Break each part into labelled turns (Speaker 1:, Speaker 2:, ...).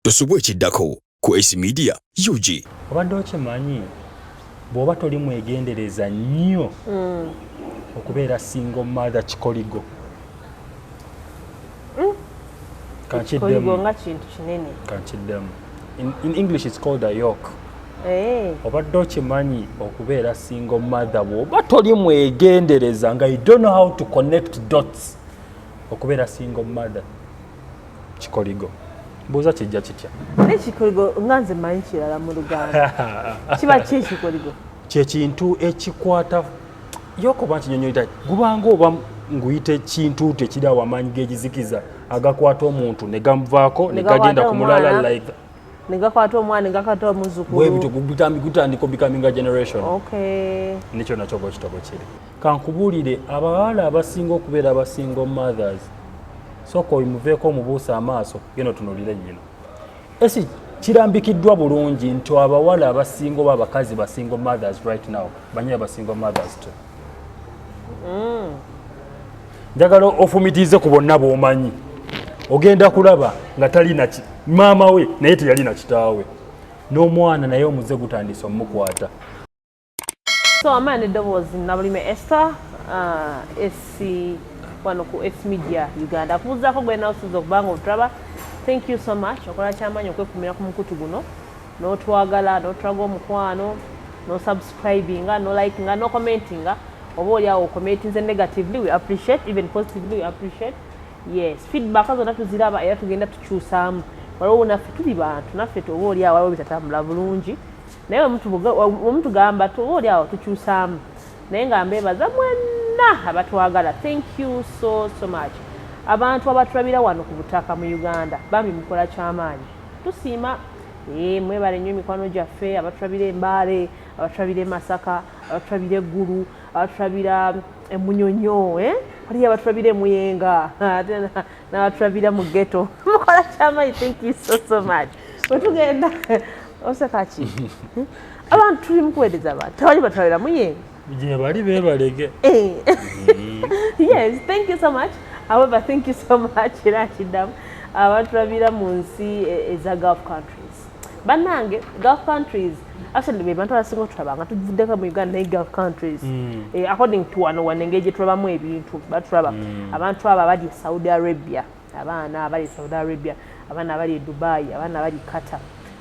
Speaker 1: Tosubwe ekiddako ku AC Media UG.
Speaker 2: Obadde okimanyi bw'oba toli mwegendereza nnyo okubeera single mother Kikoligo.
Speaker 3: Kikoligo nga kintu kinene.
Speaker 2: Kankiddemu. In English it's called a yoke. Obadde okimanyi okubeera single mother bw'oba toli mwegendereza nga you don't know how to connect dots. Okubeera single mother Kikoligo. Mbuuza kijja kitya?
Speaker 3: Ekikoligo nga nze manyi kirala mu Luganda. Kiba ki ekikoligo?
Speaker 2: Kye kintu ekikwata yokoba nkinyonyolita gubanga oba nguyite kintu tekiri awamanyi geegizikiza agakwata omuntu ne gamuvaako ne gagenda ku mulala like
Speaker 3: ne gakwata omwana ne gakwata omuzukulu.
Speaker 2: Bwe bityo gutandika becoming a generation.
Speaker 3: Okay.
Speaker 2: Nikyo nakyo kitabo kiri. Kankubuulire abawala abasinga okubeera abasingle mothers soko oyimuveeko omubuusa amaaso geno tunulire nnyino. Esi kirambikiddwa bulungi nti abawala abasinga oba abakazi basingle mothers right now banyi abasingle mothers too. Njagala ofumitize ku bonna b'omanyi. Ogenda kulaba nga talina maama we naye teyalina kitaawe. N'omwana naye omuze gutandise omukwata.
Speaker 3: So amaani eddoboozi Nabulime Esther wano ku AC Media Uganda. Kubuuzaako gwe nawusiza okubanga otulaba. Thank you so much. Okola kyamaanyi okwekumira ku mukutu guno. N'otwagala, n'otulaga omukwano, no subscribinga, no likinga, no commentinga. Oba oli awo commentinze negatively, we appreciate. Even positively, we appreciate. Yes, feedback zonna tuziraba era tugenda tukyusaamu. Waliwo naffe tuli bantu, naffe oba oli awo waliwo bitatambula bulungi. Naye omuntu gamba oba oli awo tukyusaamu. Naye nga mbeebaza mwenna abatwagala. Thank you so much. Abantu abatulabira wano ku butaka mu Uganda bambi mukola kyamaanyi. Tusiima mwebale nnyo mikwano gyaffe abatulabira Embaale, abatulabira Masaka, abatulabira Eggulu, abatulabira Emunyonyo, waliyo abatulabira Muyenga, n'abatulabira mu ghetto. Mukola kyamaanyi. Thank you so much. Bwe tugenda oseka ki? Abantu tuli mu kuweereza abantu tewali batulabira Muyenga.
Speaker 2: Gye bali beebalege.
Speaker 3: Yes, thank you so much. However, thank you so much. Era kiddamu abatulabira mu nsi eza Gulf countries. Bannange Gulf countries actually be bantu abasinga otulaba nga tuvuddeko mu Uganda naye Gulf countries. According to wano engeri gye tulabamu ebintu batulaba abantu abo abali Saudi Arabia, abaana abali Saudi Arabia, abaana abali Dubai, abaana abali Qatar,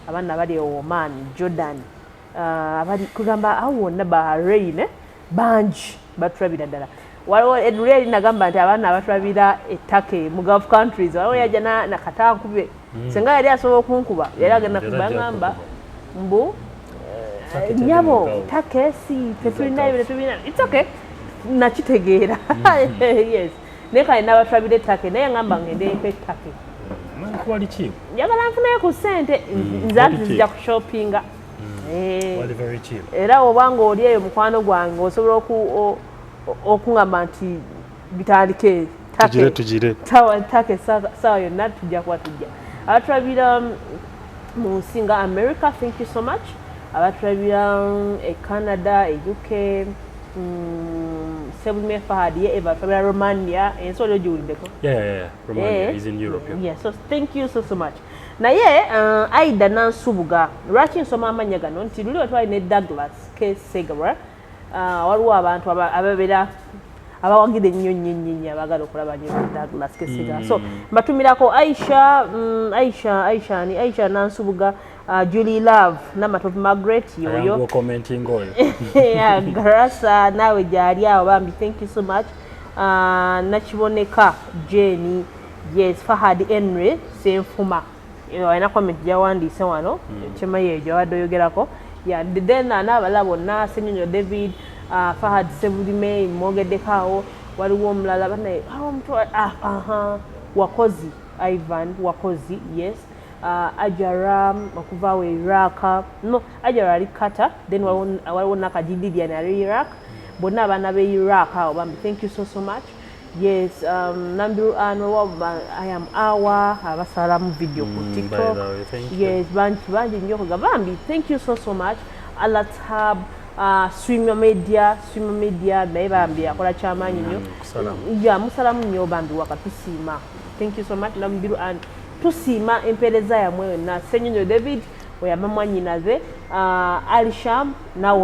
Speaker 3: abaana abali Oman, Jordan, abali kugamba awo wonna Bahrain bangi batulabira ddala. Waliwo eduleli nagamba nti abaana abatulabira ettake mu Gulf countries waliwo yajja nakatankube senga yali asobola okunkuba yali agenda kubangamba mbu nyabo ttake si tetulinayo it's okay nakitegeera. Yes, naye kale n'abatulabira ettake naye ngamba ngendeeko ettake njagala nfunayo ku ssente nzantu zijja ku shoppinga. Era obanga oli eyo mukwano gwange osobola okungamba nti bitandike take sawa yonna tujja kuba tujja. Abatulabira mu nsi nga America, thank you so much. Abatulabira Canada, UK, Sebulime Fahad ye abatulabira Romania ensi oli ogiwuliddeko.
Speaker 2: Yeah. Romania is in Europe.
Speaker 3: Yeah, so thank you so much. Naye Aida Nansubuga lwaki nsoma amannya gano nti luli wetwali ne Douglas K. Segara waliwo abantu ababeera abawagire ennyo nnyo abagala okulaba nnyo Douglas K. Segara. So mbatumirako Aisha Nansubuga, Julie Love, Namatovu Margaret yoyo
Speaker 2: commenting oyo.
Speaker 3: Yeah, Garasa nawe gyali awo bambi thank you so much. Nakiboneka Jenny, yes, Fahad Henry Senfuma. Alina comment gyawandiise wano kyemayi egyo abadde oyogerako. Then n'abalala bonna Ssenyonyo David, Fahad Sebulime mwogeddeko awo. Waliwo omulala banaye Wakozi Ivan Wakozi, yes. Ajara okuva we Iraq, no Ajara ali Qatar, then waliwo Nakajididi ali Iraq. Bonna abaana be Iraq awo bambi thank you so much. Yes, Nambiru I am Awa abasalamu video ku TikTok. Yes, banji nnyo kugabambi thank you so much. Alatab Swimmer Media naye bambi akola kyamaanyi nnyo. Yeah, musalamu nnyo bambi wakatusiima. Thank you so much. Nambiru tusiima empeereza yamwe yonna. Ssenyonyo David oyamba mwannyinaze, Alisham naawe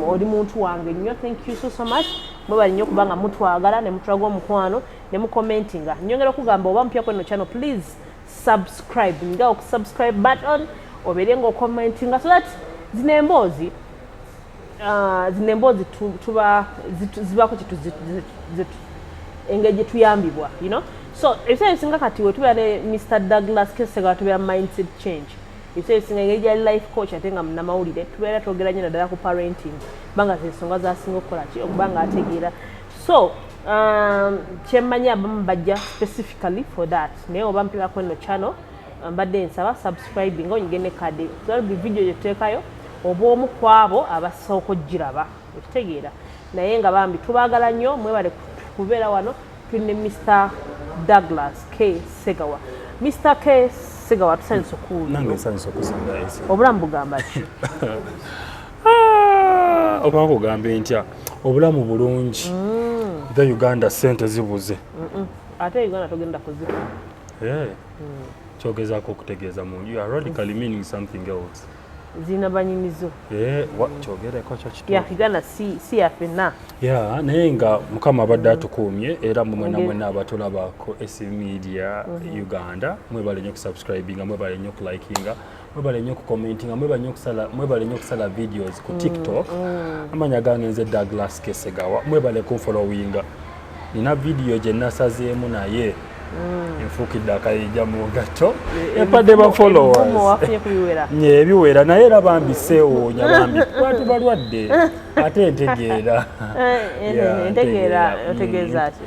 Speaker 3: oli muntu wange nnyo. Thank you so much. Mwebali nnyo kubanga mutwagala ne mutulaga omukwano ne mukomentinga. Nnyongera okugamba oba mpya kweno channel, please subscribe. Nga okusubscribe button obeere ng'okomentinga so that zino emboozi zibaako engeri gye tuyambibwa, you know. So ebiseera ebisinga kati we tubeera ne Mr. Douglas Kesega tubeera mindset change. Ebiseera ebisinga engeri gya life coach ate nga munnamawulire tubeera twogera nnyo naddala ku parenting kubanga zensonga zasinga okukola ki okubanga ategeera. So kyemmanyi abamu bajja specifically for that, naye oba mpira kweno channel mbadde nsaba subscribing onyige ne kade zalbi video gye tuteekayo oba omu ku abo abasooka ogiraba okitegeera. Naye nga bambi tubaagala nnyo, mwebale kubeera wano. Tuli ne Mr. Douglas K. Segawa. Mr. K. Segawa tusanyusa okuwulira.
Speaker 2: Nange nsanyusa okusinga esi.
Speaker 3: Obulamu bugamba ki?
Speaker 2: Oba kugambe ntya obulamu bulungi. The Uganda sente zibuze.
Speaker 3: Ate Uganda togenda kuzikula.
Speaker 2: Kyogezaako okutegeeza munju. You are radically meaning something else.
Speaker 3: Zina banyinizo.
Speaker 2: Kyogereko kyo kitu.
Speaker 3: Uganda si yafenna.
Speaker 2: Naye nga Mukama abadde atukuumye era mwena mwena abatulabako SC Media Uganda mwebale nnyo okusubscribinga, mwebale nnyo okulikinga, mwebale nnyo okukomentinga, mwebale nnyo okusala videos ku TikTok. Amanya gange nze Douglas Kesegawa, mwebale kunfollowinga. Nina video gye nasazeemu naye enfuukidde akayija mu ngatto epadde ba followers ebiwera naye era bambiseewoonya bambi twati balwadde ate ntegeera
Speaker 3: otegeeza ati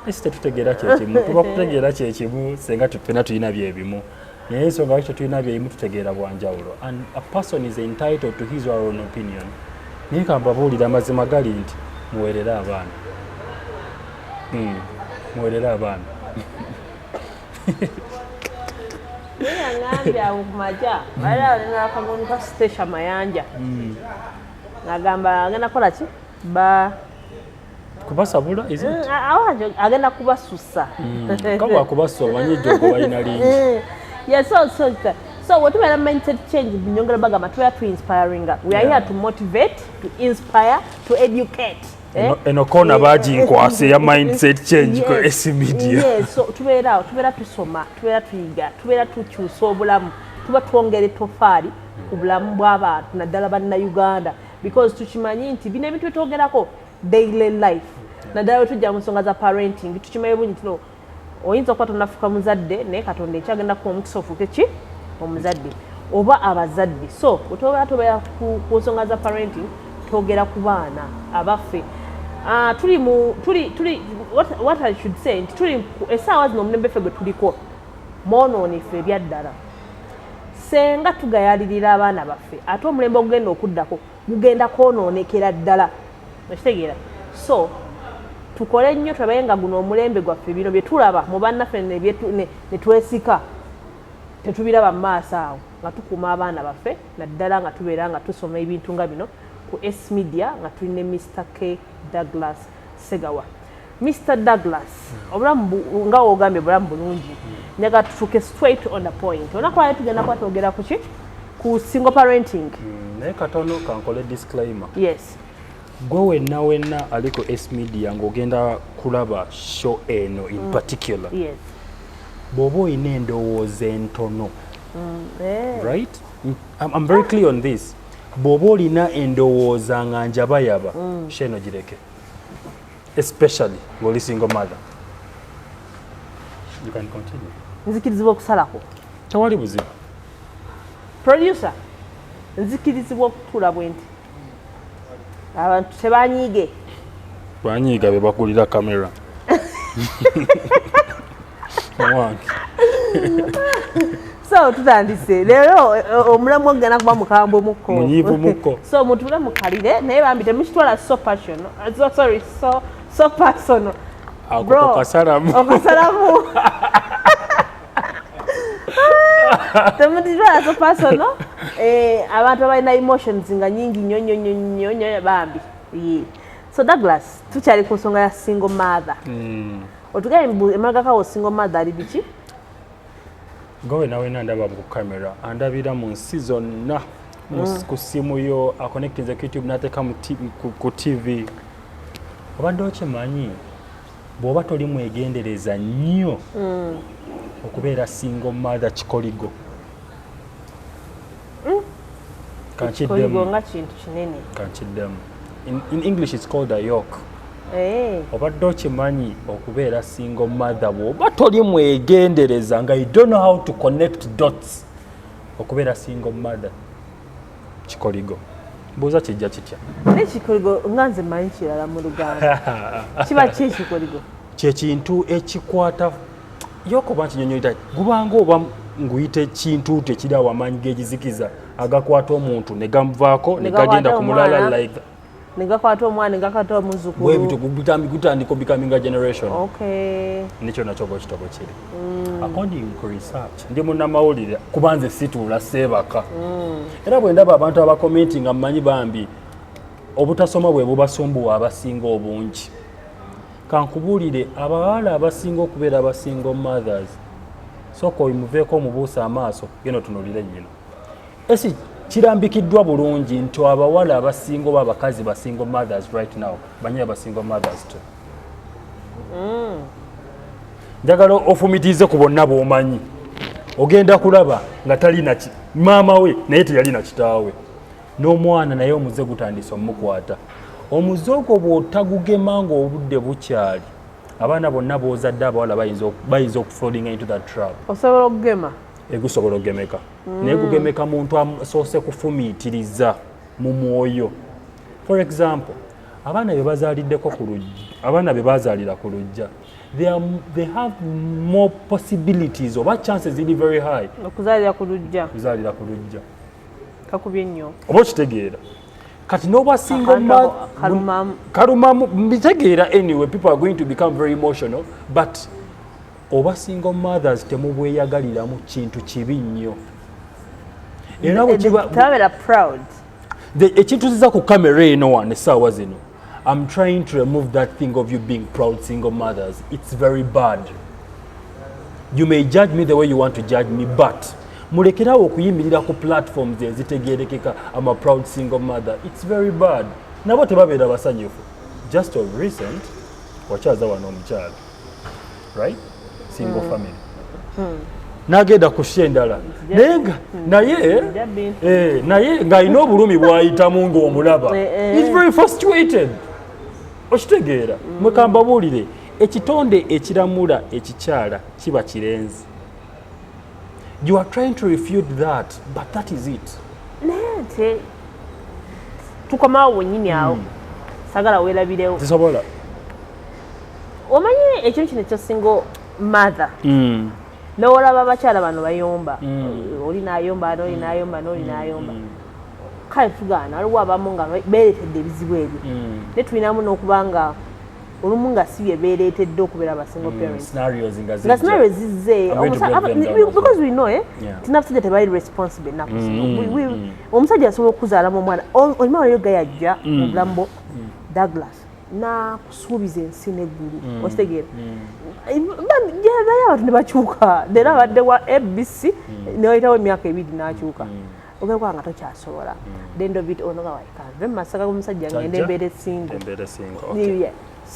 Speaker 2: esi tetutegeera kyekimu tuba kutegeera kyekimu senga tufena tulina byebimu naye ensonga lwaki tulina byebimu tutegeera bwanjawulo. And a person is entitled to his or her own opinion. Naye kambabuulira amazima gali nti muweerere abaana muweerere abaana.
Speaker 3: Ngambye awo kumaja bala alina akagonu ka station mayanja ngagamba agenda kola ki
Speaker 2: kubasabula is it
Speaker 3: awajo agenda kubasusa
Speaker 2: kawa kubasusa wanyijo ko balina lingi.
Speaker 3: Yes, so what we are mindset change binyongera bagama we are to inspiring. We are here to motivate, to inspire, to educate.
Speaker 2: Enokona baji nkwase ya mindset change ko SC Media.
Speaker 3: Yes, so tubeera tusoma, tubeera tuyiga, tubeera tukyusa obulamu, tuba twongere tofaali ku bulamu bw'abantu naddala banna Uganda because tukimanyi nti bino ebintu byetwogerako daily life naddala we tujja mu nsonga za parenting tukimanyi bungi tino oyinza okuba tonafuka muzadde naye Katonda ekyagenda kuwa omukisa ofuuke ki omuzadde oba abazadde. So tubeera ku nsonga za parenting twogera ku baana abaffe. What I should say, essaawa zino omulembe ffe gwe tuliko mwonooneffe ebyaddala. Senga tugayalirira abaana baffe ate omulembe ogugenda okuddako gugenda kwonoonekera ddala. Okitegeera? So tukole nnyo tulabe nga guno omulembe gwaffe bino bye tulaba mu bannaffe ne twesika tetubiraba mu maaso awo nga tukuuma abaana baffe naddala nga tubeera nga tusoma ebintu nga bino ku SC Media nga tulina Mr. K. Douglas Segawa. Mr. Douglas, obulamu nga ogambye obulamu bulungi. Nyaga tutuke straight on the point. Onakwala tugenda kwatogera ku ki? Ku single parenting.
Speaker 2: Naye katono kankole disclaimer.
Speaker 3: Yes.
Speaker 2: Gwe wenna aliko SC Media ng'ogenda kulaba show eno in particular.
Speaker 3: Yes.
Speaker 2: Bw'oba oyina endowooza entono. Right? I'm very clear on this. Bw'oba olina endowooza nga njabayaba sheno gireke. Especially ng'oli single mother. You can continue.
Speaker 3: Nzikirizibwa okusalako.
Speaker 2: Tewali buzibu.
Speaker 3: Producer, nzikirizibwa okutula bwenti. Abantu tebanyiige.
Speaker 2: Banyiiga be bakulira kamera. Mwangi.
Speaker 3: So tutandise lero omulamu ogana kuba mukambwe mukko
Speaker 2: munyivu mukko
Speaker 3: so mutule mukalire naye bambi temukitwala so passional so personal
Speaker 2: ako kasalamu
Speaker 3: temukitwala so personal abantu abalina emotions nga nyingi nnyo bambi so Douglas tukyali ku nsonga ya single mother otugaye emagakawo single mother ali biki
Speaker 2: Gowe nawe nandaba ku kamera andabira mu nsi zonna ku simu yo aconnectinze ku YouTube nateka ku TV. Obadde okimanyi bw'oba toli mwegendereza nnyo okubeera single mother Kikoligo.
Speaker 3: Kikoligo nga kintu kinene.
Speaker 2: Kankiddemu. In English it's called a yoke. Obadde okimanyi okubeera single mother bw'oba toli mwegendereza nga you don't know how to connect dots okubeera single mother Kikoligo. Mbuuza kijja kitya?
Speaker 3: Ekikoligo nga nze manyi kirala mu Luganda. Kiba ki ekikoligo?
Speaker 2: Kyekintu ekikwata yokoba nkinyonyolita gubanga oba nguyita ekintu tekiri awamanyi geegizikiza agakwata omuntu ne gamuvaako ne gagenda ku mulala like
Speaker 3: negakwata omwana negakwata omuzukulu
Speaker 2: bwebityo gutandika becoming a generation.
Speaker 3: Nikyo
Speaker 2: nakyo bwekitabo kiri. According to research ndi munnamawulire kuba nze situula seebaka era bwe ndaba abantu abakomenti nga mmanyi bambi obutasoma bwe bubasumbuwa abasinga obungi. Kankubuulire abawala abasinga okubeera abasingle mothers sooka oyimuveeko omubuusa amaaso geno tunuulire nnyino. Esi kirambikiddwa bulungi nti abawala abasinga oba abakazi basingle mothers right now banyira basingle mothers too. Njagala ofumitize ku bonna b'omanyi. Ogenda kulaba nga talina maama we naye teyalina kitaawe. N'omwana naye omuze gutandise omukwata. Omuze ogwo bw'otagugema ng'obudde bukyali abaana bonna b'ozadde abawala bayinza okufalling into that trap.
Speaker 3: Osobola okugema?
Speaker 2: Egusobola okugemeka. Naye gugemeka muntu asoose kufumiitiriza mu mwoyo. For example, abaana be bazaliddeko ku lujja, abaana be bazaalira ku lujja, they have more possibilities oba chances ziri very high
Speaker 3: okuzaalira ku lujja.
Speaker 2: Kuzaalira ku lujja
Speaker 3: kakubye nnyo
Speaker 2: oba okitegeera. Kati n'oba single kalumamu mbitegeera. Anyway, people are going to become very emotional, but oba single mothers temubweyagaliramu kintu kibi nnyo. Era bwe kiba
Speaker 3: proud.
Speaker 2: Ekintu ziza ku kamera eno wano essaawa zino, I'm trying to remove that thing of you being proud single mothers. It's very bad. You may judge me the way you want to judge me, but mulekerawo okuyimirira ku platforms ezitegeerekeka I'm a proud single mother. It's very bad. Nabo tebabeera basanyufu. Just of recent wakyaza wano omukyala, right? Single family. Nagenda ku sha endala naye ng'alina obulumi bw'ayitamu ng'omulaba. He's very frustrated. Okitegeera. Mwekambabuulire ekitonde ekiramula ekikyala kiba kirenzi. You are trying to refute that, but that is it.
Speaker 3: Nate tukomawo wennyini awo sagala weerabirewo
Speaker 2: zisobola.
Speaker 3: Omanyi ekintu kino ekya single mother n'olaba abakyala bano bayomba oli n'ayomba n'oli n'ayomba n'oli n'ayomba kale tugaana waliwo abamu nga beereetedde ebizibu ebyo naye tulinamu n'okuba nga olumu nga si bye beereetedde okubeera abasingle parents nga scenario zizze because we know tinabasajja tebali responsible ennaku zino. Omusajja asobola okuzaalamu omwana olima waliyo gayajja mu bulamu Douglas nakusuubiza ensi n'eggulu okitegeera bayo abantu ne bakyuka era abadde wa ABC newayitawo emyaka 2 n'akyuka ogenda nga tokyasobola dendobit onoga waikanve mumasaka g'omusajja ngende embeera esingo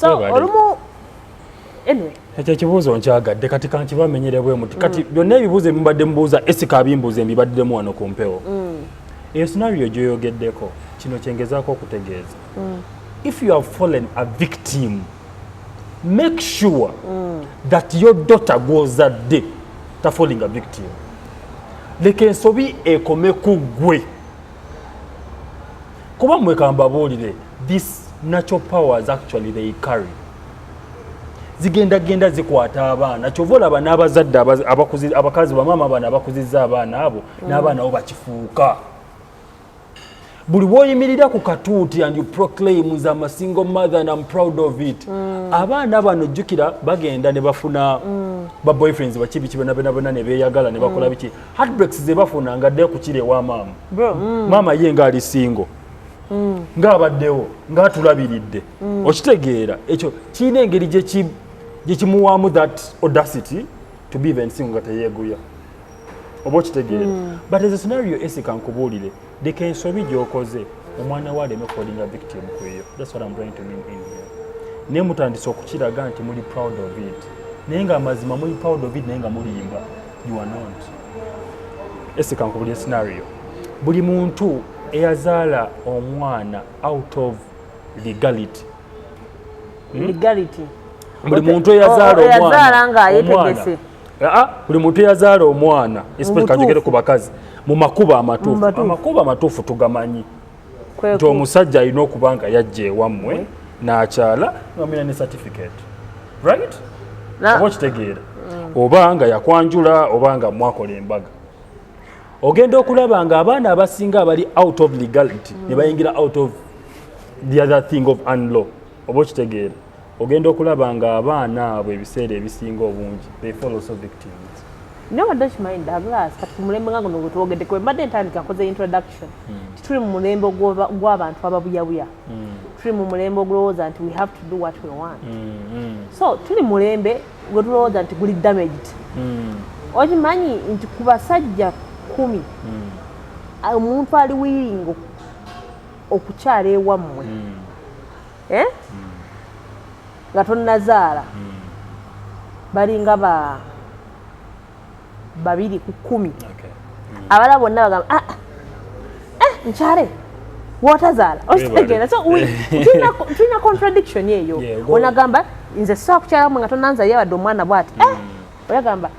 Speaker 3: so olumu anyway
Speaker 2: ekyo ekibuuzo nkyagadde kati kankibamenyere bwe muti kati byonna ebibuuzo ebimubadde mubuuza esika abimbuuza embibaddemu wano ku mpewo eyo scenario gyoyogeddeko kino kyengezaako okutegeeza. If you have fallen a victim, make sure that your daughter goes that day to falling a victim. Leke ensobi ekome ku gwe. Kuba mwekambabuulire, these natural powers actually they carry. Zigenda zikwata abaana kyova olaba n'abazadde abakazi bamaama abaana abakuzizza abaana abo n'abaana bo bakifuuka. Buli bw'oyimirira ku katuuti and you proclaim I'm a single mother and I'm proud of it. Abaana bano jjukira bagenda ne bafuna ba boyfriends bakibi bonna ne beeyagala ne bakola biki. Heartbreaks ze bafuna nga dde ku kire wa maama. Maama ye nga ali single. Ng'abaddewo ng'atulabiridde. Okitegeera ekyo kirina engeri gye kimuwaamu that audacity to be even single nga teyeeguya. oba okitegeera but as a scenario esi kankubuulire leka ensobi gy'okoze omwana we aleme falling a victim ku eyo. That's what I'm trying to mean in here. Naye mutandise okukiraga nti muli proud of it naye nga amazima muli proud of it naye nga muliyimba. You are not. Esi kankubuulire scenario buli muntu eyazaala omwana out of legality.
Speaker 3: Legality.
Speaker 2: Buli muntu eyazaala
Speaker 3: omwana yetegese.
Speaker 2: Buli muntu eyazaala omwana especially kanjogere ku bakazi mu makubo amatuufu. Amakubo amatuufu tugamanyi nti omusajja alina okuba nga yajja ewammwe n'akyala n'amina ne certificate right oba okitegeera oba nga yakwanjula oba nga mwakola embaga. Ogenda okulaba nga abaana abasinga abali out of legality ne bayingira out of the other thing of unlaw oba okitegeera ogenda okulaba nga abaana abo ebiseera ebisinga obungi they fall also victims.
Speaker 3: No, don't mind Douglas kati ku mulembe nga guno gwetwogedde kwe mbadde ntandika nkoze introduction tituli mu mulembe gw'abantu ababuyabuya tuli mu mulembe ogulowooza nti we have to do what we want so tuli mulembe gwe tulowooza nti guli damaged okimanyi nti ku basajja 10 omuntu ali willing okukyala ewammwe nga tonnazaala balinga babiri ku 10 abala bonna bagamba nkyale wotazaala okitegeera so tulina contradiction eyo onagamba nze sobola kukyala mwe nga tonanzaala yabadde omwana bwati oyagamba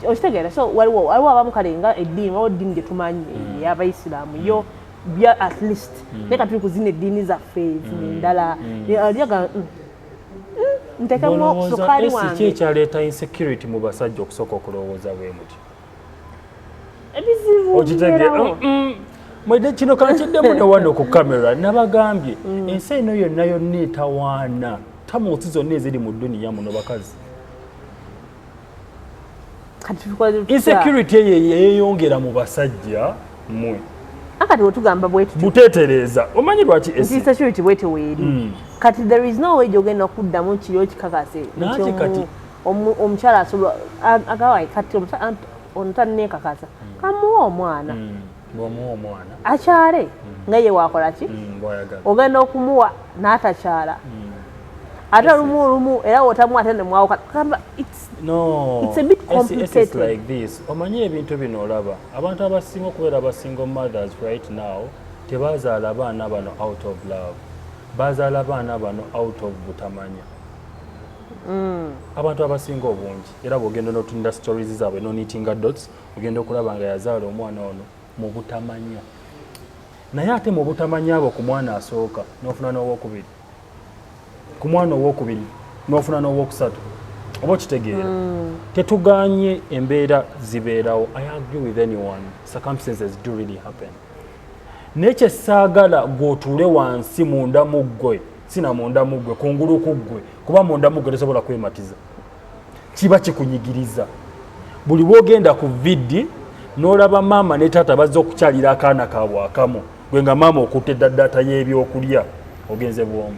Speaker 3: okitegeera so waliwo abamu kale nga eddiini waliwo eddiini gye tumanyi ey'abaisiraamu yo bya at least naye katuli kuzina eddiini zaffe zino endala yaga ntekemu sukaali wange
Speaker 2: ki ekyaleeta insecurity mu basajja okusooka okulowooza bwe muti
Speaker 3: ebizibu
Speaker 2: okitegeera mwede kino kankiddemu ne wano ku kamera nabagambye ensi eno yonna yonna etawaana tamuusi zonna eziri mu dduniya muno bakazi insecurity eyo yeeyongera mu basajja mmwe
Speaker 3: akati wetugamba bwetu
Speaker 2: buteetereza omanyi lwaki
Speaker 3: insecurity bwete weeri kati there is no way gyogenda okuddamu kiri okikakase nti omukyala asobola agawayi kati ono tanneekakasa kamuwa omwana
Speaker 2: bw'omuwa omwana
Speaker 3: akyale nga ye waakola ki ogenda okumuwa n'atakyala ate olumu era wotamu ate nemwawukana it's a bit complicated
Speaker 2: like this. Omanyi ebintu bino olaba abantu abasinga okubeera abasingle mothers right now tebazaala abaana bano out of love bazaala abaana bano out of butamanya abantu abasinga obungi era bw'ogenda n'otunira stories zaabwe n'onitinga dots ogenda okulaba nga yazaala omwana ono mu butamanya naye ate mu butamanya abo ku mwana asooka n'ofuna n'owokubiri ku mwana owokubiri n'ofuna n'owokusatu oba okitegeera tetuganye embeera zibeerawo. I agree with anyone, circumstances do really happen. Naye kyesaagala gw'otuule wansi munda mu ggwe sina munda mu ggwe kungulu ku ggwe kuba munda mu ggwe tosobola kwematiza kiba kikunyigiriza. Buli bw'ogenda ku viddi n'olaba maama ne taata bazze okukyalira akaana kaabwe akamu gwe nga maama okutte data y'ebyokulya ogenze bwomu.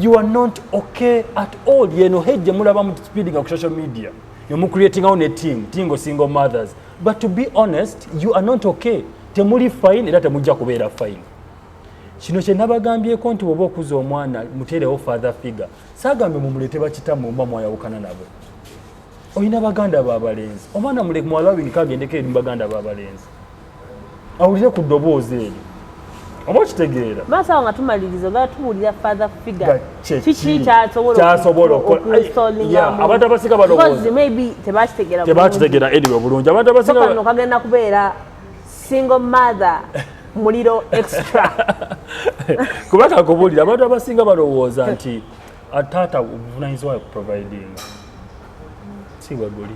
Speaker 2: You are not okay at all. Yeno hejje mulaba mu speeding on social media. You're creating on a team of single mothers. But to be honest, you are not okay. Temuli fine era temujja kubeera fine. Kino kye nabagambyeko nti bw'oba okuza omwana muteerewo father figure. Saagambe mumulete bakitamu mba mwayawukana nabo. Oyina baganda b'abalenzi. Omwana muleke muwala we kagendeko eri baganda b'abalenzi. Awulire ku ddoboozi eryo. Oba kitegeera
Speaker 3: maasawo nga tumaliriza nga tuwulira father figure
Speaker 2: kiki
Speaker 3: kyasobola
Speaker 2: abantu abasinga
Speaker 3: tebakitegera
Speaker 2: anyway bulungi abantu abasinga
Speaker 3: kagenda kubeera single mother muliro extra
Speaker 2: kuba kakubuulira abantu abasinga balowooza nti taata obuvunanyizibwa ku providing si bwe guli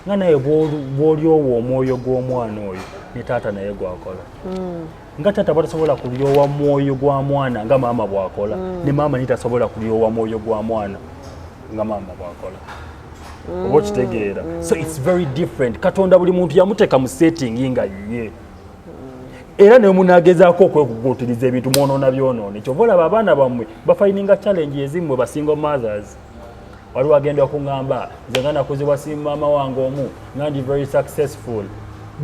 Speaker 2: nga naye bw'olyowa omwoyo gw'omwana oyo ne taata naye gwakola nga taata batasobola kulyowa mwoyo gwa mwana nga maama bwakola ne maama nitasobola kulyowa mwoyo gwa mwana nga maama bwakola oba okitegeera so it's very different. Katonda buli muntu yamuteeka mu setting nga ye era ne munagezaako okwekuguutiriza ebintu mwonoona byonoone kyova olaba abaana bammwe bafayininga challenge ezimmwe ba single mothers waliwo agenda okuŋŋamba nze nga nakuzibwa si maama wange omu nga ndi very successful.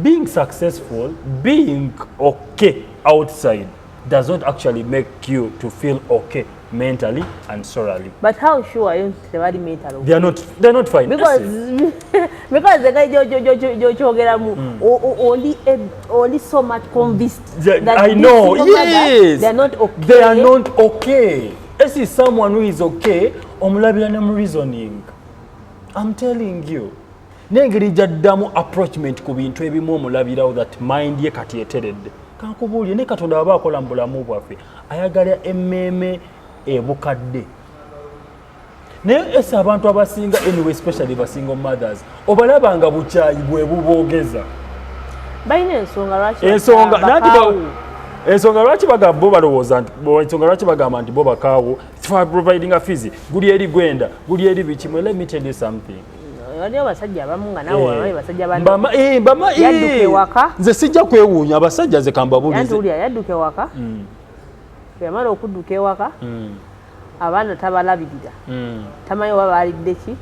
Speaker 2: Being successful, being okay outside does not actually make you to feel okay mentally and sorely.
Speaker 3: But how sure are you they're mental?
Speaker 2: They're not fine.
Speaker 3: Because because the guy only so much convinced that
Speaker 2: I know, yes.
Speaker 3: They're not okay.
Speaker 2: They are not okay. This is someone who is okay. Omulabira reasoning. I'm telling you. Nengeri jaddamu approachment ku bintu ebimu omulabirawo that mind ye kati eteredde. Kankubuulire ne Katonda aba akola mu bulamu bwaffe ayagala emmeeme ebukadde. Naye ese abantu abasinga anyway especially basingle mothers obalabanga bukyayi bwe buboogeza.
Speaker 3: Bayina ensonga lwaki
Speaker 2: ensonga lwaki bagamba bo balowooza nti ensonga lwaki bagamba nti bo bakaawo for providing a fees guli eri gwenda guli eri bikimu. Let me tell you something.
Speaker 3: Waliwo abasajja abamu nga nawe walawo basajja
Speaker 2: bama
Speaker 3: yadduka ewaka.
Speaker 2: Nze sijja kwewuunya abasajja ze kambabulize.
Speaker 3: Yantulira yadduka ewaka. Yamala okudduka ewaka. Abaana tabalabirira. Tamanyi oba baalidde ki.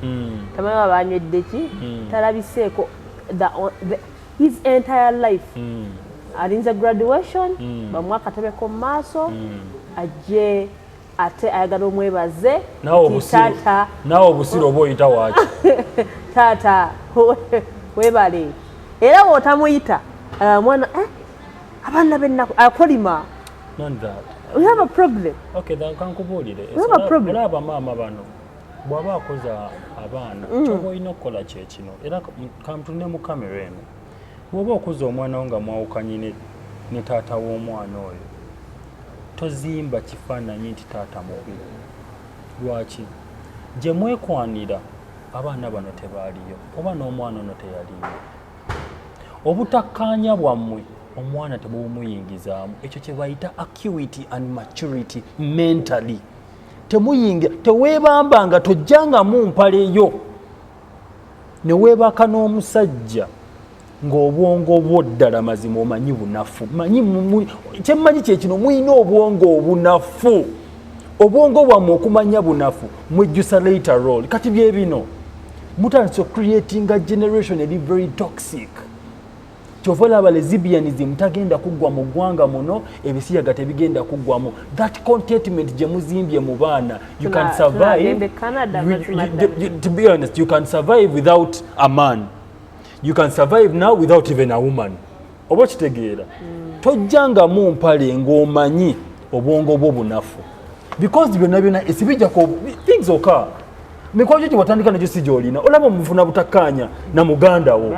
Speaker 3: Tamanyi oba banywedde ki. Talabiseeko his entire life. Alinze graduation. Bamuwa akatebeko mu maaso. Ajje ate ayagala omwebaze. Naawe obusiro oba oyita waaki. Taata webale. Era bw'otamuyita mwana abaana b'ennaku akolima.
Speaker 2: None that.
Speaker 3: We have a problem.
Speaker 2: Okay, then kankubuulire.
Speaker 3: We have a problem.
Speaker 2: Era abamaama bano bw'aba akoza abaana kyoba olina okukola kye kino. Era kamutunde mu kamera eno. Bw'oba okuza omwana wo nga mwawukanye ne taata w'omwana oyo tozimba kifaananyi nti taata mubi. Lwaki? Gye mwekwanira abaana bano tebaaliyo oba n'omwana ono teyaliyo. Obutakkaanya bwammwe omwana tebumuyingizaamu ekyo kye bayita acuity and maturity mentally. Temuyinga teweebamba nga tojjangamu mpaleyo ne weebaka n'omusajja ng'obwongo bwo ddala mazima omanyi bunafu. Kyemmanyi kye kino muyina obwongo obunafu. Obwongo bwammwe okumanya bunafu mwejjusa later role. Kati bye bino mutandise creating a generation eri very toxic. Kyova olaba lesbianism tagenda kuggwa mu ggwanga muno, ebisiyaga tebigenda kuggwamu. That contentment gye muzimbye mu baana, you can survive. To be honest, you can survive without a man. You can survive now without even a woman. Oba kitegeera. Tojjangamu mpale ng'omanyi obwongo bwo bunafu. Because byonna esibijjako things occur. Mikwajo kye watandika nakyo si gy'olina. Olaba mufuna butakkaanya na muganda wo.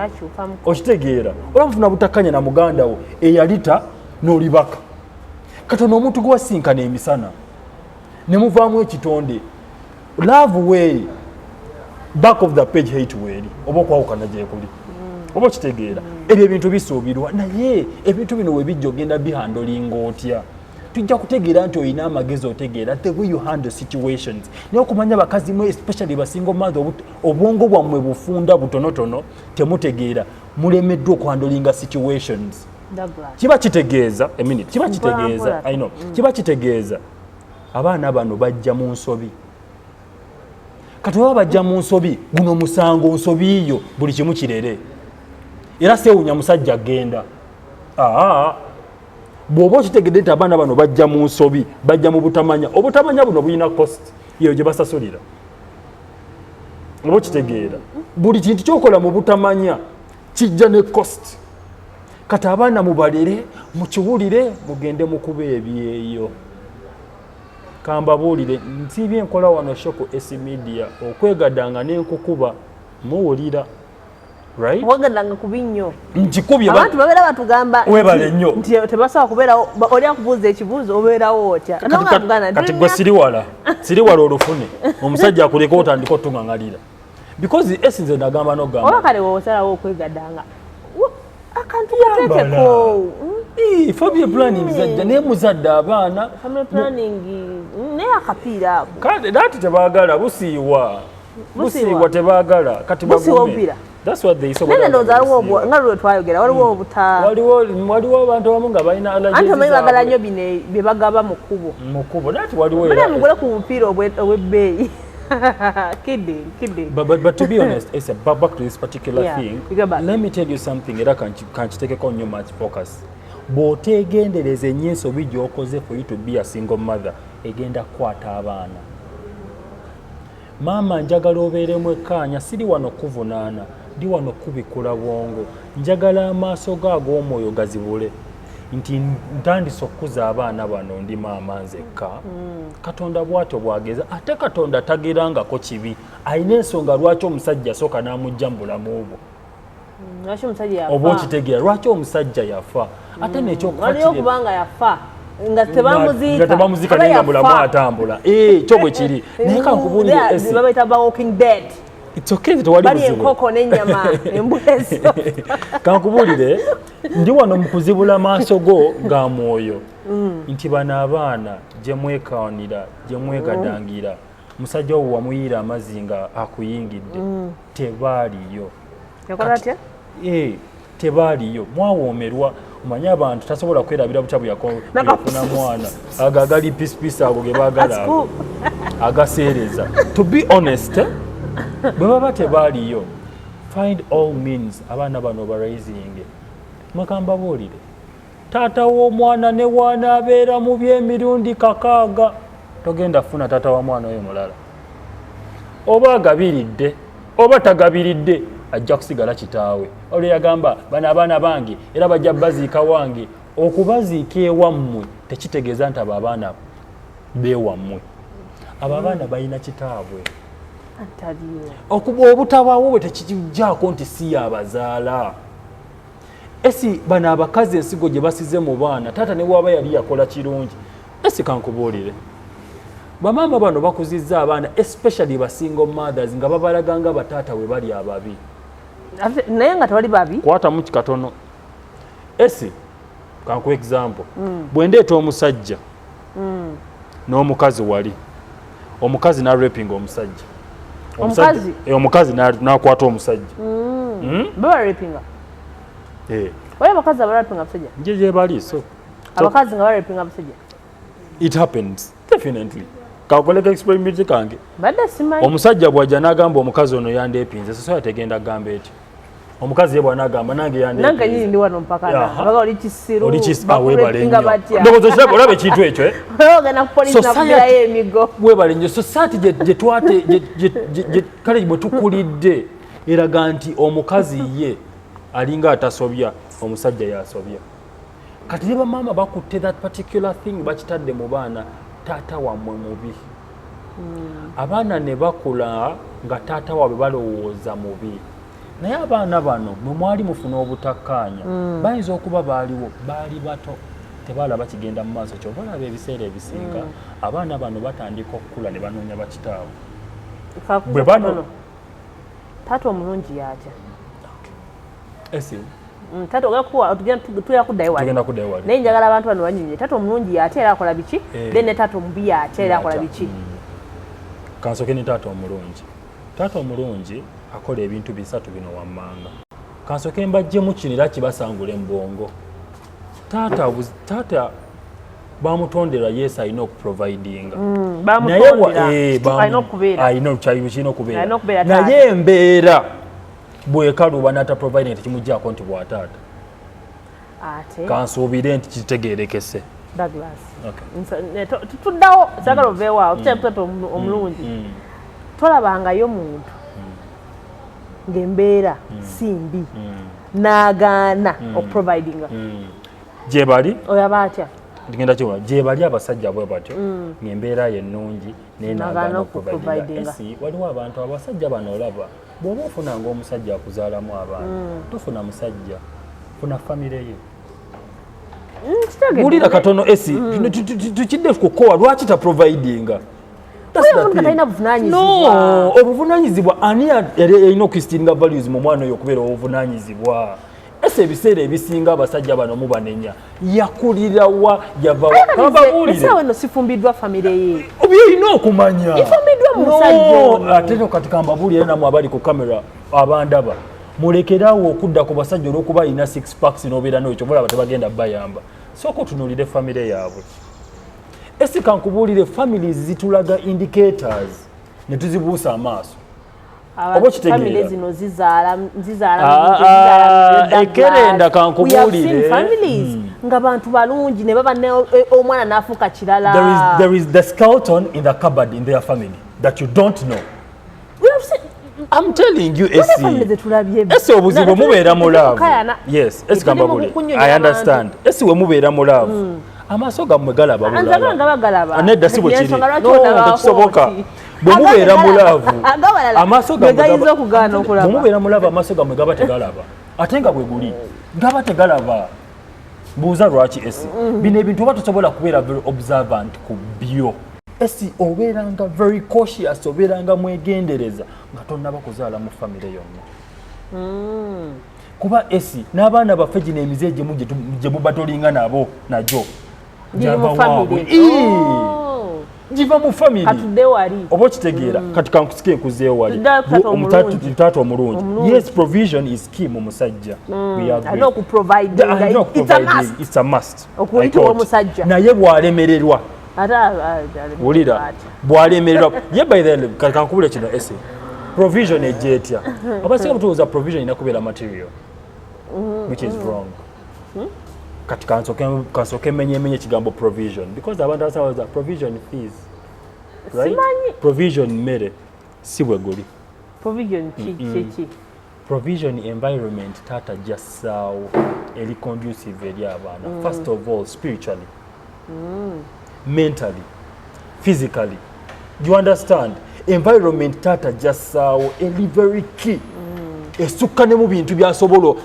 Speaker 2: Okitegeera. Olaba mufuna butakkaanya na muganda wo eyalita n'olibaka. Katono omuntu gwe wasinkana emisana. Ne muvaamu ekitonde. Love weeri. Back of the page hate weeri. Oba okwawukana gye kuli. Oba okitegeera. Ebyo ebintu bisuubirwa. Naye ebintu bino we bijja ogenda bihandolinga otya. Tujja kutegeera nti olina amagezi otegeera the way you handle situations. Naye okumanya bakazi mwe especially basingle mother obwongo bwammwe bufunda butonotono temutegeera mulemeddwa okuhandolinga situations. Kiba kitegeeza kiba kitegeeza abaana bano bajja mu nsobi. Kati baba bajja mu nsobi guno musango nsobi yo buli kimu kirere. Era sewunya musajja agenda. Bw'oba okitegedde nti abaana bano bajja mu nsobi bajja mu butamanya obutamanya buno bulina cost yeyo gye basasulira. Oba okitegeera buli kintu kyokola mu butamanya kijja ne cost. Kati abaana mubalere mukiwulire mugende mukuba ebyeyo. Kambabuulire nsiibye enkola wano shoko media okwegaddanga n'enkukuba muwulira. Right?
Speaker 3: Wagadanga kubinyo.
Speaker 2: Njikubye
Speaker 3: abantu babera batugamba
Speaker 2: webale nnyo.
Speaker 3: Nti tebasobola kubeera oli akubuuza ekibuuzo obeerawo otya.
Speaker 2: Kati gwe siriwala olufune omusajja akuleka otandika otuŋŋaŋalira. Because esinze nagamba n'ogamba.
Speaker 3: Oba kale woosalawo okwegaddanga. Akantu kateekeko.
Speaker 2: Family planning zajja naye muzadde abaana.
Speaker 3: Family planning naye akapiira ako.
Speaker 2: Kale dati tebaagala busiiwa. Busiiwa tebaagala. Kati bagume. That's what they say.
Speaker 3: Nene ndoza waliwo ngalo twayogera waliwo obuta.
Speaker 2: Waliwo abantu abamu nga balina allergies.
Speaker 3: Anti amanyi bagala nnyo bine bye bagaba mu kkubo.
Speaker 2: Mu kkubo. Dati waliwo
Speaker 3: era. Bale mugule ku mupiira obw'ebbeeyi. Kidding.
Speaker 2: But to be honest, it's back to this particular thing.
Speaker 3: Let
Speaker 2: me tell you something. Era can't take on your much focus. Bw'otegendereza ensobi gy'okoze for you to be a single mother, egenda kukwata abaana. Maama njagala obeeremu ekkaanya, siri wano kuvunaana, ndi wano kubikula bwongo. Njagala amaaso go ag'omwoyo gazibule. Nti ntandise okukuza abaana bano ndi maama nzekka. Katonda bw'atyo bw'ageza, ate Katonda tagerangako kibi. Ayina ensonga lwaki omusajja asooka n'amugya mu bulamu obwo.
Speaker 3: Lwaki omusajja yafa?
Speaker 2: Oba okitegeera lwaki omusajja yafa? Ate
Speaker 3: n'ekyokufatira kubanga yafa nga
Speaker 2: tebamuzika naye nga mulamu atambula. Kyo bwe kiri. Naye kankubulire esi
Speaker 3: babayita ba walking dead.
Speaker 2: It's okay tewali buzibu.
Speaker 3: Bali enkoko n'ennyama embweso.
Speaker 2: Kankubulire ndi wano mu kuzibula maaso go ga mwoyo. Nti bano abaana gye mwekawanira, gye mwegadangira, musajja wo wamuyira amazzi nga akuyingidde, tebaaliyo.
Speaker 3: Yakola atya?
Speaker 2: Tebaaliyo. Mwawoomerwa. Omanyi abantu tasobola kwerabira butabu yakufuna mwana agali pisipisi ago ge baagala ago agaseereza. To be honest, bwe baba tebaaliyo, find all means abaana bano baraising. Makamba buulire taata w'omwana ne waanaabeera mu by'emirundi 6 togenda funa taata wa mwana oyo mulala. Oba agabiridde oba tagabiridde ajja kusigala kitaawe. Olwo yagamba bano abaana bange era bajja baziika wange. Okubaziika ewammwe tekitegeeza nti abo abaana beewammwe. Abo abaana balina kitaabwe. Okuba obutabaawo bwe tekijjaako nti si yabazaala. Esi bano abakazi ensigo gye basize mu baana taata ne bw'aba yali yakola kirungi. Esi kankubuulire bamaama bano bakuzizza abaana especially ba single mothers nga babalaga nga bataata we bali ababi.
Speaker 3: Naye nga tewali babi?
Speaker 2: Kwatamu kikatono. Esi kanku example. Bwe ndeeta omusajja n'omukazi wali. Omukazi na raping omusajja. Omukazi n'akwata omusajja.
Speaker 3: Baba rapinga? Wali abakazi abarapinga abasajja?
Speaker 2: Gye bali so.
Speaker 3: Abakazi nga barapinga abasajja?
Speaker 2: It happens. Definitely. Kakoleka experiment kange.
Speaker 3: Badde simanyi.
Speaker 2: Omusajja bw'ajja n'agamba omukazi ono yandepinze, so yategenda agamba eti. Omukazi ye bw'anagamba nange yandepinze.
Speaker 3: Nange nyini ndi wano mpaka na. Baga oli kisiru.
Speaker 2: Bakurapinga batya. Ndogozo kiraba olaba ekintu ekyo
Speaker 3: Ogenda ku police nakubirayo emigo.
Speaker 2: Webale nnyo society gye twate kale bwe tukulidde eraga nti omukazi ye alinga atasobya, omusajja yasobya. Kati ne bamaama bakutte that particular thing bakitadde mu baana, taata wammwe mubi. Abaana ne bakula nga taata waabwe balowooza mubi. Naye abaana bano mwe mwali mufuna obutakkaanya bayinza okuba baaliwo baali bato tebalaba kigenda mu maaso kyova olaba ebiseera ebisinga abaana bano batandika okukula ne banoonya bakitaabwe. Bwe bano
Speaker 3: taata omulungi yatya?
Speaker 2: Esi
Speaker 3: taata ogakuwa tugenda kuddayo wali. Naye njagala abantu bano banyumye taata omulungi yatya era akola biki? Then ne taata omubi yatya era akola biki?
Speaker 2: Kansoke ne taata omulungi. Taata omulungi akola ebintu bisatu bino wammanga. Kansoke mbajjemu kino era kibasangula embongo. Taata bamutondera yes alina okuprovidinga. Naye alina okubeera. Naye embeera bwekaluba n'ataprovidinga tekimuggyako nti bwataata. Kansuubire nti kitegeerekese.
Speaker 3: Tuddawo sagala oveewaawo taata omulungi. Tolabangayo muntu ng'embeera si mbi n'agaana okuprovidinga.
Speaker 2: Gye bali
Speaker 3: oyaba atya?
Speaker 2: Ngenda kiwa gye bali abasajja bwe batyo ng'embeera ye nnungi naye n'agaana okuprovidinga. Esi waliwo abantu abasajja bano olaba bw'oba ofunanga omusajja akuzaalamu abaana tofuna musajja, funa famire ye. Bulira katono esi tukidde kukowa lwaki taprovidinga? No, obuvunanyizibwa ani erina okwisitiringa values mu mwana oyo okubeera obuvunanyizibwa. Ese ebiseera ebisinga abasajja bano mubanenya yakulirawa yavawa.
Speaker 3: Ese wano sifumbiddwa famire ye.
Speaker 2: Obyolina okumanya.
Speaker 3: Ifumbiddwa musajja.
Speaker 2: Ate no kati kambabuulire namwe abali ku kamera abandaba. Mulekerawo okudda ku basajja olw'okuba alina 6 packs n'obeera n'ekyo mulaba tebagenda bayamba. Sooka otunuulire famire yaabwe. Esi kankubuulire families zitulaga indicators ne tuzibuusa amaaso
Speaker 3: family zino zizaala
Speaker 2: ekerenda kankubuulire
Speaker 3: families nga bantu balungi ne baba omwana n'afuuka kirala.
Speaker 2: There is the skeleton in the cupboard in their family that you don't know. I'm telling you, Esi obuzibu mubeera mu love. Yes, Esi kambabule. I understand. Esi we mubeera mu love. Amaaso gammwe galaba bulala. Nedda si bwe kiri. Tekisoboka. Bwe mubeera mu love. Amaaso gammwe mubeera mu love, amaaso gammwe gaba tegalaba. Ate nga bwe guli gaba tegalaba. Buuza lwaki Esi. Bino ebintu oba tosobola kubeera very observant ku byo. Esi obeeranga very cautious, obeeranga mwegendereza nga tonnaba kuzaala mu famire yonna. Kuba Esi n'abaana baffe gino emize gye muba tolinga nabo najo giva mu famire oba okitegeera. Kati kankusike nkuzeeyo wali taata omulungi. Yes, provision is key mu musajja. It's a must. Naye bw'alemererwa wulira bw'alemererwa ye by the kankubule kino Esi provision ejjetya abasinga butuuza provision inakubeera material which is wrong. Kati kansoke menye kigambo provision because abantu abasawaza provision fees, right? Provision mmere si bwe guli.
Speaker 3: Provision ki
Speaker 2: provision environment tata jassaawo eri conducive eri abaana. First of all spiritually, mentally, physically. Do you understand? Environment tata jassaawo eri very key. Esukka ne mu bintu byasobola.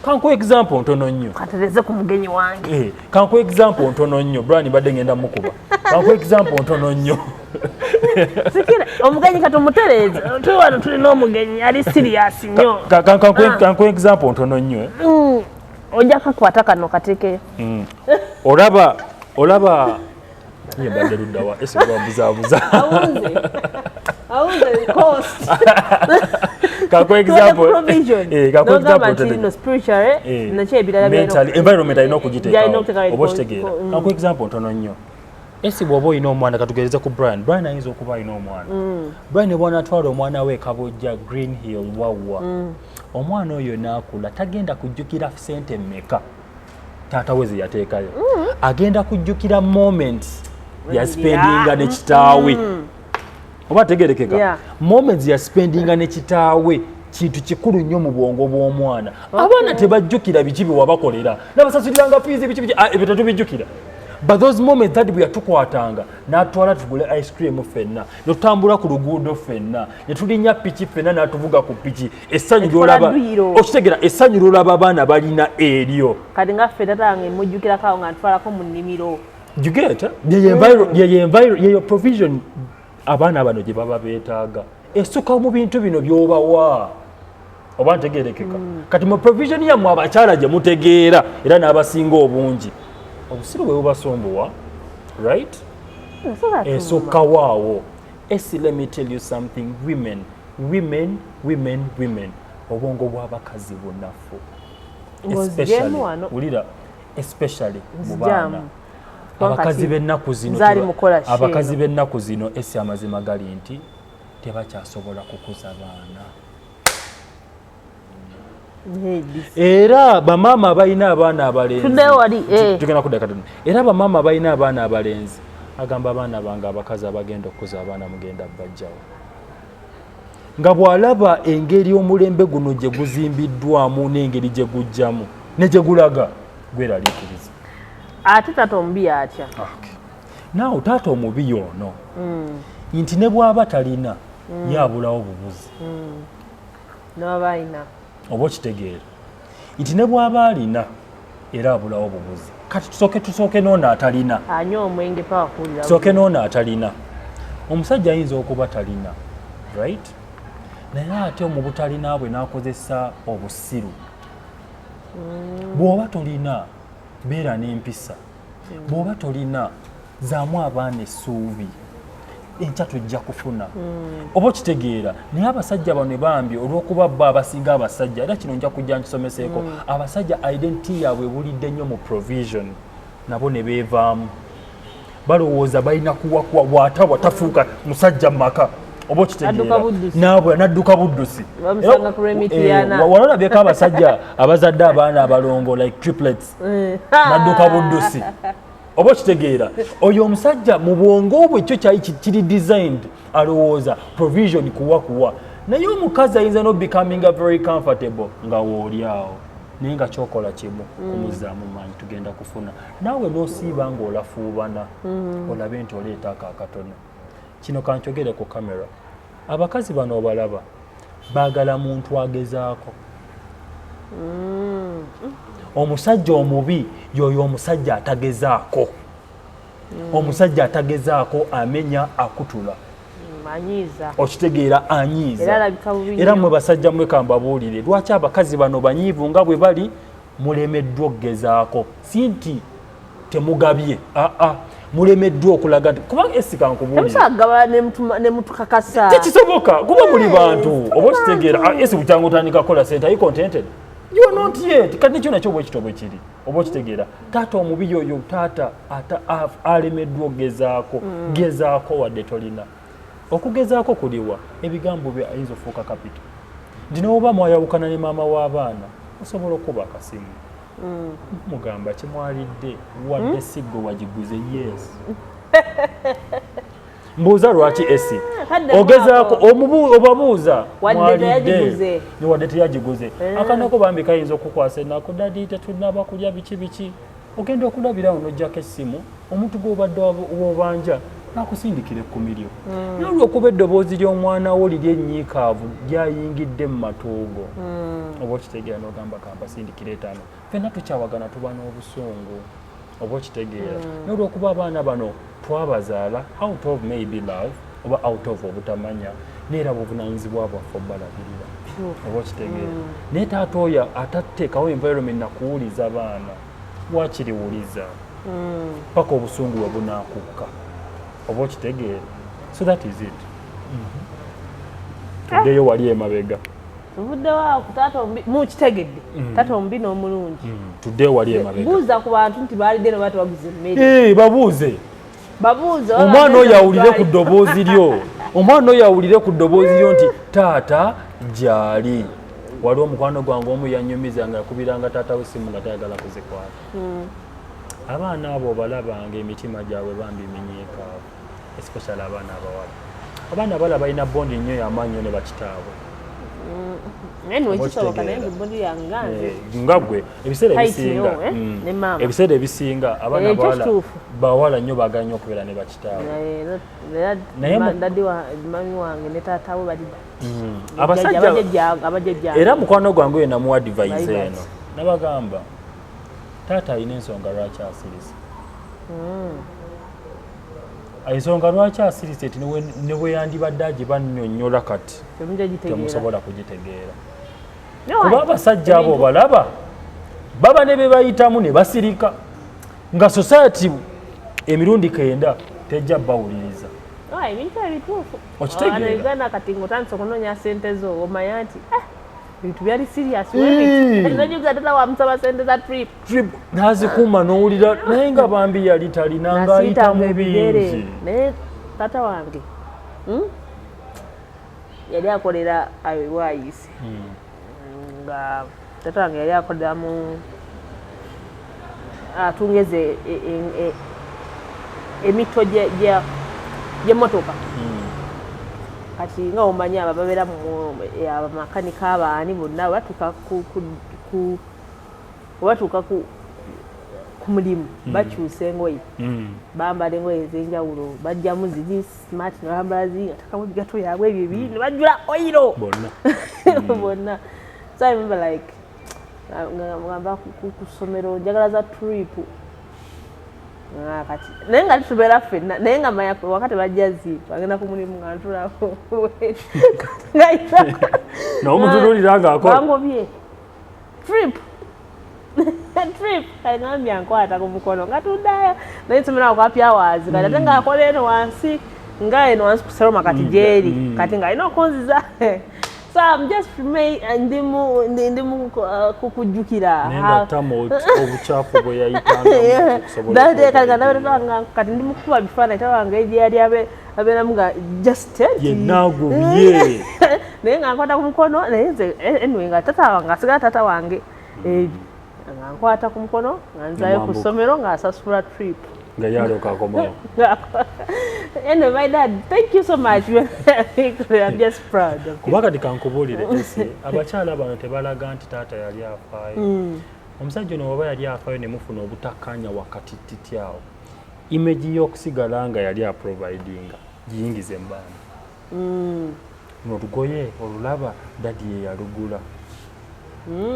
Speaker 2: Kanku example ntono nnyo.
Speaker 3: Katereze ku mugenyi wange.
Speaker 2: Kanku example ntono nnyo. Brian badde ngenda mukuba. Kanku example ntono nnyo.
Speaker 3: Sikira omugenyi katumutereze. Tuwano tulina omugenyi ali serious nnyo.
Speaker 2: Kanku example ntono nnyo.
Speaker 3: Ojja kakwata kano kateke.
Speaker 2: Olaba ye badde luddawa Esi bwabuzaabuza.
Speaker 3: Awuze cost.
Speaker 2: Kako example.
Speaker 3: Kako example no spiritual nache ebirala bya
Speaker 2: mentally environment alina okugiteeka. Oba kitegeera. Kako example ntono nnyo. Esi bw'oba olina omwana katugereza ku Brian ayinza okuba alina omwana. Brian bwana atwala omwana we Kabojja Green Hill wawa. Omwana oyo n'akula tagenda kujjukira ssente mmeka taata we ze yateekayo. Agenda kujjukira moments ya spendinga ne kitaawe. Oba tegerekeka. Moments ya spendinga ne kitaawe kintu kikulu nnyo mu bwongo bw'omwana. Abaana tebajjukira biki bye wabakolera. N'abasasuliranga fees biki ebyo tetubijjukira. But those moments that we are tukwatanga n'atwala tugule ice cream ffenna n'otambula ku luguudo ffenna ne tulinnya piki ffenna n'atuvuga ku piki essanyu ly'olaba okitegera essanyu ly'olaba abaana balina eryo
Speaker 3: kati nga ffe tatange mujjukirako nga ntwalako mu nnimiro
Speaker 2: you get yeyo provision abaana bano gye baba beetaaga essuka mu bintu bino by'obawa oba ntegeerekeka kati mu provision yammwe abakyala gye mutegeera era n'abasinga obungi obusiru bwe bubasumbuwa right esukka waawo Esi let me tell you something women obwongo bw'abakazi bunafu especially mu baana abakazi b'ennaku zino Esi amazima gali nti tebakyasobola kukuza baana era bamama balina abaana abalenzi tugenda kudda era bamama balina abaana abalenzi agamba abaana bange abakazi abagenda okukuza abaana mugenda bajjawo nga bw'alaba engeri omulembe guno gye guzimbiddwamu n'engeri gye gujjamu ne gye gulaga gweraliikiriza
Speaker 3: ate taata omubi atya
Speaker 2: naawe taata omubi yoono nti ne bw'aba talina yaabulawo bubuzi
Speaker 3: n'abalina
Speaker 2: oba okitegeera nti ne bw'aba alina era abulawo bubuzi kati tusooke n'ono atalina
Speaker 3: anywa omwenge pawakulira
Speaker 2: tusooke n'ono atalina omusajja ayinza okuba talina right naye ate mu butalina bwe n'akozesa obusiru bw'oba tolina beera n'empisa bw'oba tolina zaamu abaana essuubi enkya tujja kufuna oba okitegeera naye abasajja bano bambi olw'okuba bo abasinga abasajja era kino nja kujja nkisomeseeko abasajja identity yaabwe ebulidde nnyo mu provision nabo ne beevaamu balowooza balina kuwakuwa bw'atawa tafuuka musajja mu maka obo kitegeera nabwe nadduka buddusi
Speaker 3: bamusanga ku remitiana
Speaker 2: walolabyeko abasajja abazadde abaana abalongo like triplets nadduka buddusi obo kitegeera oyo omusajja mu bwongo bwe ekyo kyali kiri designed alowooza provision kuwa naye omukazi ayinza no becoming very comfortable nga woolyawo naye nga kyokola kimu kumuzaamu maanyi tugenda kufuna naawe n'osiiba ng'olafuubana olabe nti oleeta ako akatono kino kankyogere ku kamera abakazi bano obalaba baagala muntu agezaako omusajja omubi yoyo omusajja atagezaako omusajja atagezaako amenya akutula
Speaker 3: anyiiza
Speaker 2: okitegeera anyiiza era mwe basajja mweka mbabuulire lwaki abakazi bano banyiivu nga bwe bali mulemeddwa okugezaako si nti temugabye mulemeddwa okulaga kubanga
Speaker 3: esikankubulagaba nemutukakasa
Speaker 2: tekisoboka kuba muli bantu oba okitegeera esi bukyanga otandika kukola sente ayi contented you are not yet kati nekyo nakyo bwekito bwe kiri oba okitegeera taata omubi yoyo taata alemeddwa okugezaako gezaako wadde tolina okugezaako kuliwa ebigambo bye ayinza ofuuka kapito nti noba mwayawukana ne maama w'abaana osobola okuba akasimu mugamba kimwalidde wadde siggo wagiguze yes mbuuza lwaki esi ogezaako obabuuza mwalidde wadde teyagiguze akanako bambi kayinza okukwasa ennaku dadi tetunaba kulya biki ogenda okulabirawo n'ojjako essimu omuntu gw'obadde w'obanja nakusindikira ekkumiryo nolwokuba eddoboozi ly'omwana wo liri ennyiikaavu lyayingidde mu matuugo oba okitegeera n'ogamba kampasindikira etaano fenna tukyawagana tuba n'obusungu oba okitegeera nolwokuba abaana bano twabazaala out of maybe love oba out of obutamanya neera buvunaanyizibwa bwaffe obalabirira oba okitegeera naye taata oyo atateekawo environment nakuwuliza baana wakiriwuliza paka obusungu bwe bunaakukka oba okitegeera so that is it tuddeyo wali emabega
Speaker 3: tuvuddewo taata omubi mukitegedde taata omubi n'omulungi
Speaker 2: tuddeyo wali emabega
Speaker 3: buuza ku bantu nti baalidde no bati baguze emmere
Speaker 2: babuuze
Speaker 3: omwana
Speaker 2: oyo awulire ku ddoboozi lyo omwana oyo awulire ku ddoboozi lyo nti taata gyali wali omukwano gwange omu yanyumiza nga yakubiranga taata w'essimu nga tayagala kuzikwata abaana abo obalabanga emitima gyabwe bambi minyiikaavu especially abaana abawala abaana abawala balina bondi nnyo y'amaanyi ne bakitaabwe nga gwe ebiseera ebisinga abaana abawala bawala nnyo baagala nnyo okubeera ne bakitaabwe abasajja era mukwano gwange oyo namuwa advice eno nabagamba taata alina ensonga lwaki asirise ensonga lwaki asirise ti ne bwe yandibadde agibannyonnyola kati temusobola kugitegeera kuba abasajja abo balaba baba ne be bayitamu ne basirika nga society emirundi 9 tejja bawuliriza
Speaker 3: ebintu ebituufu
Speaker 2: okitegeera
Speaker 3: Uganda kati ng'otandise okunoonya sente zo omanya nti ebintu byali serious webitatata wamusaba sente za trip
Speaker 2: nazikuuma n'owulira naye nga bambi yali talina ng'ayita mu bingi
Speaker 3: naye tata wange yali akolera awewayise nga tata wange yali akolera mu atungeze emito gy'emmotoka kati nga omanyi abo babeera abamakanika abaani bonna batuuka ku mulimu bakyusa engoye bambala engoye ez'enjawulo bajjamu ziri smart nebambala ziri nga takamu bigato yaabwe ebyo ebiri ne bajjula oyiro bonna so I remember like ngamba ku ssomero njagala za trip kati naye nga tubeera ffenna naye nga manya wakati bajjazi bagenda ku mulimu nga ntulako
Speaker 2: n'omutululira
Speaker 3: ng'akobye trip kangambya nkwata ku mukono nga tuddayo naye nsomera okwapyawazi kati ate ng'akola eno wansi nga eno wansi ku Seroma kati gyeri kati ng'alina okunziza so I'm just ndimu kukujjukira
Speaker 2: obucaafu bwe yayitanga
Speaker 3: kati ndi mukuba bifaananyi tawange egyeyali abeera mga just
Speaker 2: yenagubye
Speaker 3: naye nga nkwata ku mukono naye nze anyway nga tata wange asigala tata wange nga nkwata ku mukono nga nzayo ku ssomero nga asasula trip
Speaker 2: nga yaloka akomawo.
Speaker 3: Anyway, my dad, thank you so much. I'm just proud of you.
Speaker 2: Kuba kati kankubuulire ese abakyala bano tebalaga nti taata yali afaayo. Omusajja ono oba yali afaayo ne mufuna obutakkaanya wakati titi awo. Image y'okusigala nga yali aprovidinga giyingize mbaana. N'olugoye olulaba dadi ye yalugula.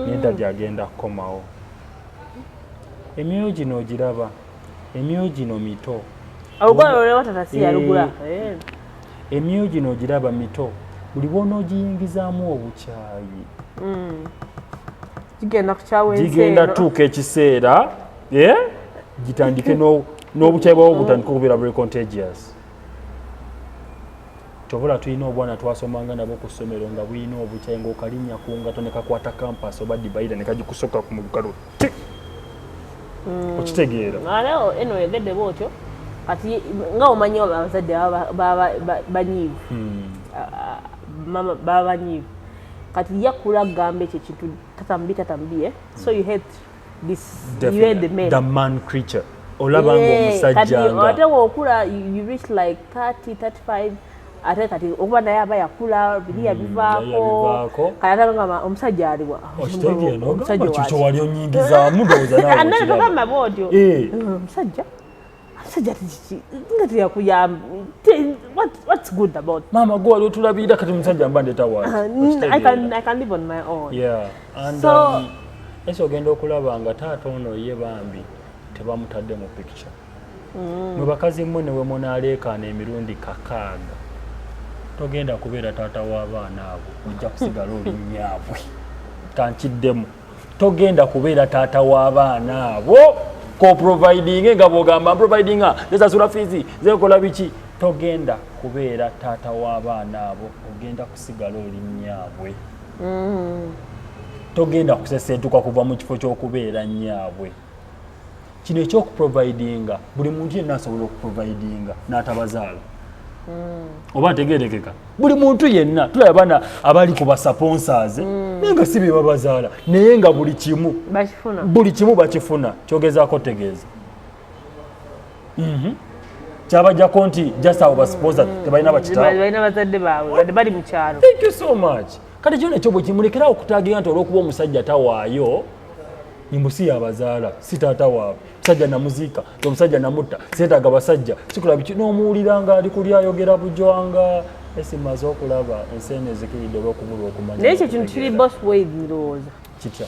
Speaker 2: Ne dadi agenda kukomawo. Emyoyo gino ogiraba. Emyoyo gino mito.
Speaker 3: Olugoye olwo tata si yalugula.
Speaker 2: Emyoyo gino ogiraba mito. Buli bw'ona ogiyingizaamu obukyayi.
Speaker 3: Gigenda kukyawa ensi eno.
Speaker 2: Gigenda tuuka ekiseera gitandike n'obukyayi bwawo butandika okubeera very contagious. Tobola tulina obwana twasomanga nabo ku ssomero nga bulina obukyayi ng'okalinnya ku ngato ne kakwata campus oba divaida ne kagikusoka ku mugalo. Okitegeera.
Speaker 3: Aleo eno egedde bwotyo kati nga omanyi abazadde banyiivu. Mama baba banyiivu. Kati yakula gambe ekyo kintu tatambi so you hate this. You hate the man.
Speaker 2: The man creature. Olaba ng'omusajja nga.
Speaker 3: Ate wokula you reach like 30, 35. Ate kati okuba naye aba yakula biriya bivaako kati ate nga omusajja aliwa
Speaker 2: kyo wali onyingizaamu ndowooza nawe
Speaker 3: anene togamba bwotyo omusajja nga teyakuyamba what's good about
Speaker 2: maama gwe wali otulabirira kati omusajja mba ndeeta wange
Speaker 3: I can live on my own.
Speaker 2: So ese ogenda okulaba nga taata ono ye bambi tebamutadde mu picture. Mwe bakazi mmwe ne we munaaleekaana emirundi 6 togenda kubeera taata w'abaana abo ojja kusigala oli nnyabwe kankiddemu togenda kubeera taata w'abaana abo ko-providinge nga bw'ogamba mprovidinga zesasula fiizi zekola biki togenda kubeera taata w'abaana abo ogenda kusigala oli nnyabwe togenda kusesentuka kuva mu kifo ky'okubeera nnyabwe. Kino ekyokuprovidinga buli muntu yenna asobola okuprovidinga n'atabazaala. Oba tegerekeka buli muntu yenna tulaba abaana abali ku basaponsers naye nga si be babazaala naye nga buli kimu bakifuna kyogezaako tegeeza kyabajjako nti just abo basponsa tebalina
Speaker 3: balina bazadde baabwe bali mu kyalo.
Speaker 2: Thank you so much. Kati kyona ekyo bwe kimulekerawo okutaagira nti olw'okuba omusajja tawaayo nimbusi yabazaala si taata waabwe musajja namuziika omusajja namutta seetaaga basajja sikula biki n'omuwulira nga ali kuli ayogera bujwanga esimaze okulaba enseene ezikiridde olw'okubulwa okumanya.
Speaker 3: Naye ekyo kintu kiri both ways ndowooza
Speaker 2: kitya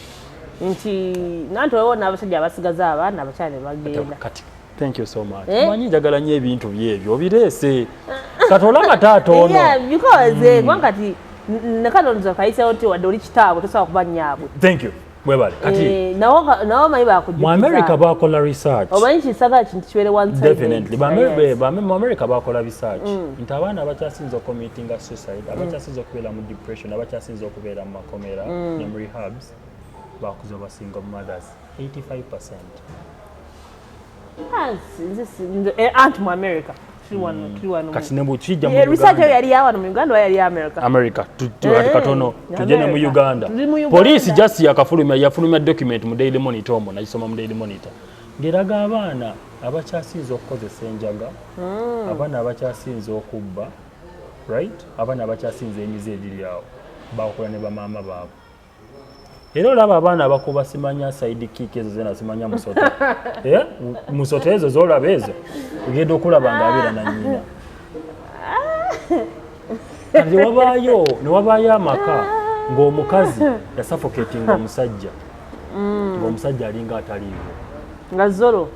Speaker 3: nti nanti waliwo n'abasajja abasigaza abaana abakyala ne bagenda.
Speaker 2: Kati thank you so much. Manyi njagala nnyo ebintu byebyo obireese kati olaba taata ono
Speaker 3: because kati nekalonzo kayiseewo ti wadde oli kitaabwe tosobola kuba nnyabwe.
Speaker 2: Thank you. Mwebale kati
Speaker 3: nawo mayi bakujjukiza
Speaker 2: mu America bakola research
Speaker 3: omanyi kisagala kintu kibeere one side.
Speaker 2: Definitely mu America bakola research nti abaana abakyasinza ocommittinga suicide abakyasinza okubeera mu depression abakyasinza okubeera mu makomera ne mu rehabs bakuzoba single mothers 85%.
Speaker 3: Anti mu America
Speaker 2: kati ne bukijja mu
Speaker 3: research yali yawa mu Uganda wa yali
Speaker 2: America katono tujje ne mu Uganda police just yafulumya document mu Daily Monitor omwo nagisoma mu Daily Monitor ngeraga abaana abakyasinza okukozesa enjaga abaana abakyasinza okubba right abaana abakyasinza emize egiri awo bakola ne bamaama baabwe. Era olaba abaana abakuba simanya side kick ezo zena simanya musoto musoto ezo zolaba ezo ogenda okulaba nga abeera na nnyina. Ne wabaayo amaka ng'omukazi yasuffocatinga omusajja ng'omusajja alinga ataliiwo
Speaker 3: nga zolo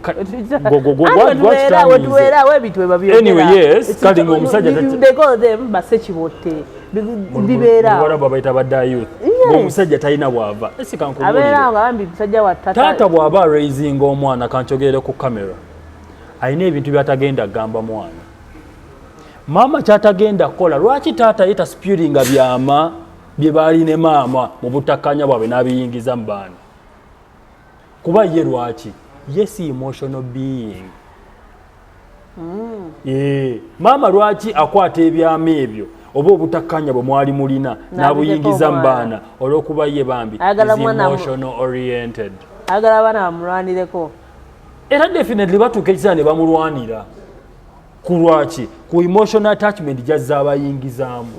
Speaker 2: kale ng'omusajja bibeerawo bayita badda youth ng'omusajja talina bw'ava taata bw'aba raisinga omwana kankyogere ku kamera alina ebintu by'atagenda kugamba mwana maama ky'atagenda kukola lwaki taata yeta spuringa byama bye baali ne maama mu butakkanya bwabwe n'abiyingiza mu baana kuba ye lwaki ye si emotional being Maama lwaki akwata ebyama ebyo oba obutakkanya bwe mwali mulina n'abuyingiza mu baana olw'okuba ye bambi emotional oriented.
Speaker 3: Agala abaana bamulwanireko.
Speaker 2: Era definitely batuuka ekiseera ne bamulwanira. Ku lwaki? Ku emotional attachment gyazza abayingizaamu.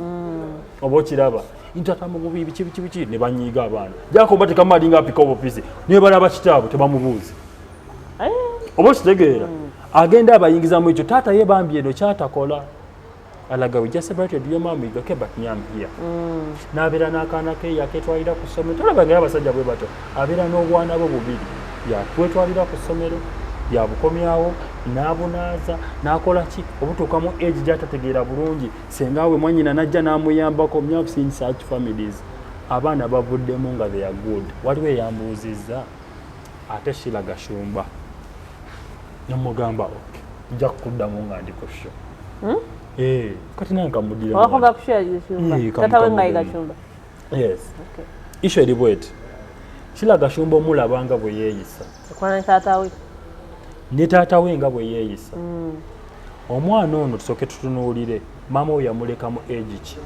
Speaker 2: Oba okiraba ntata mu bubi biki ne banyiiga abaana. Jakoba tekamali nga apika obupisi ne balaba kitaabwe tebamubuuza. Oba okitegeera agenda abayingizaamu ekyo taata ye bambi eno kyatakola. Alaga we just separated your mom with okay but nyam here. N'abeera n'akaana ke yaketwalira ku ssomero. Tolaba nga abasajja bwe bato abeera n'obwana bwe bubiri yakwetwalira ku ssomero yabukomyawo n'abunaaza n'akola ki obutuuka mu age gy'atategeera bulungi senga we mwannyina n'ajja n'amuyambako. Me have seen such families abaana bavuddemu nga they are good. Waliwo eyambuuzizza ate Shila Gashumba namugamba okay nja kukuddamu nga ndi ku show. Kati nanka mudire
Speaker 3: wakoga kushya Gashumba tata we nga Gashumba.
Speaker 2: Yes, okay. Isho eri bweti Shila Gashumba omulabanga bwe yeeyisa
Speaker 3: kwana tata we
Speaker 2: ne taata we nga bwe yeeyisa. Omwana ono tusooke tutunuulire maama we yamuleka mu age ki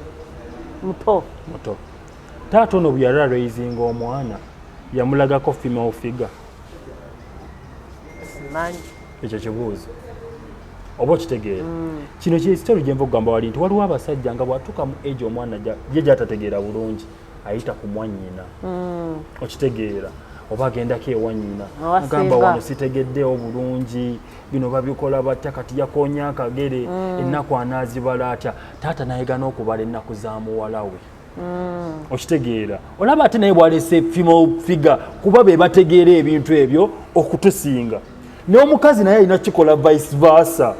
Speaker 3: muto.
Speaker 2: Taata ono bwe yali raisinga omwana yamulagako female figure. Ekyo kibuuzo oba okitegeera. Kino kyesitori gye nva okugamba wali nti waliwo abasajja nga bw'atuuka mu age omwana ye gy'atategeera bulungi ayita ku mwannyina. Okitegeera oba agendako ewa nnyina agamba wano sitegeddewo bulungi bino babikola batya kati yakonya akagere ennaku anaazibala atya. Taata nayiga n'okubala ennaku za muwala we. Okitegeera olaba ate naye bw'alese female figure kuba be bategeera ebintu ebyo okutusinga. N'omukazi naye alina kikola vice versa.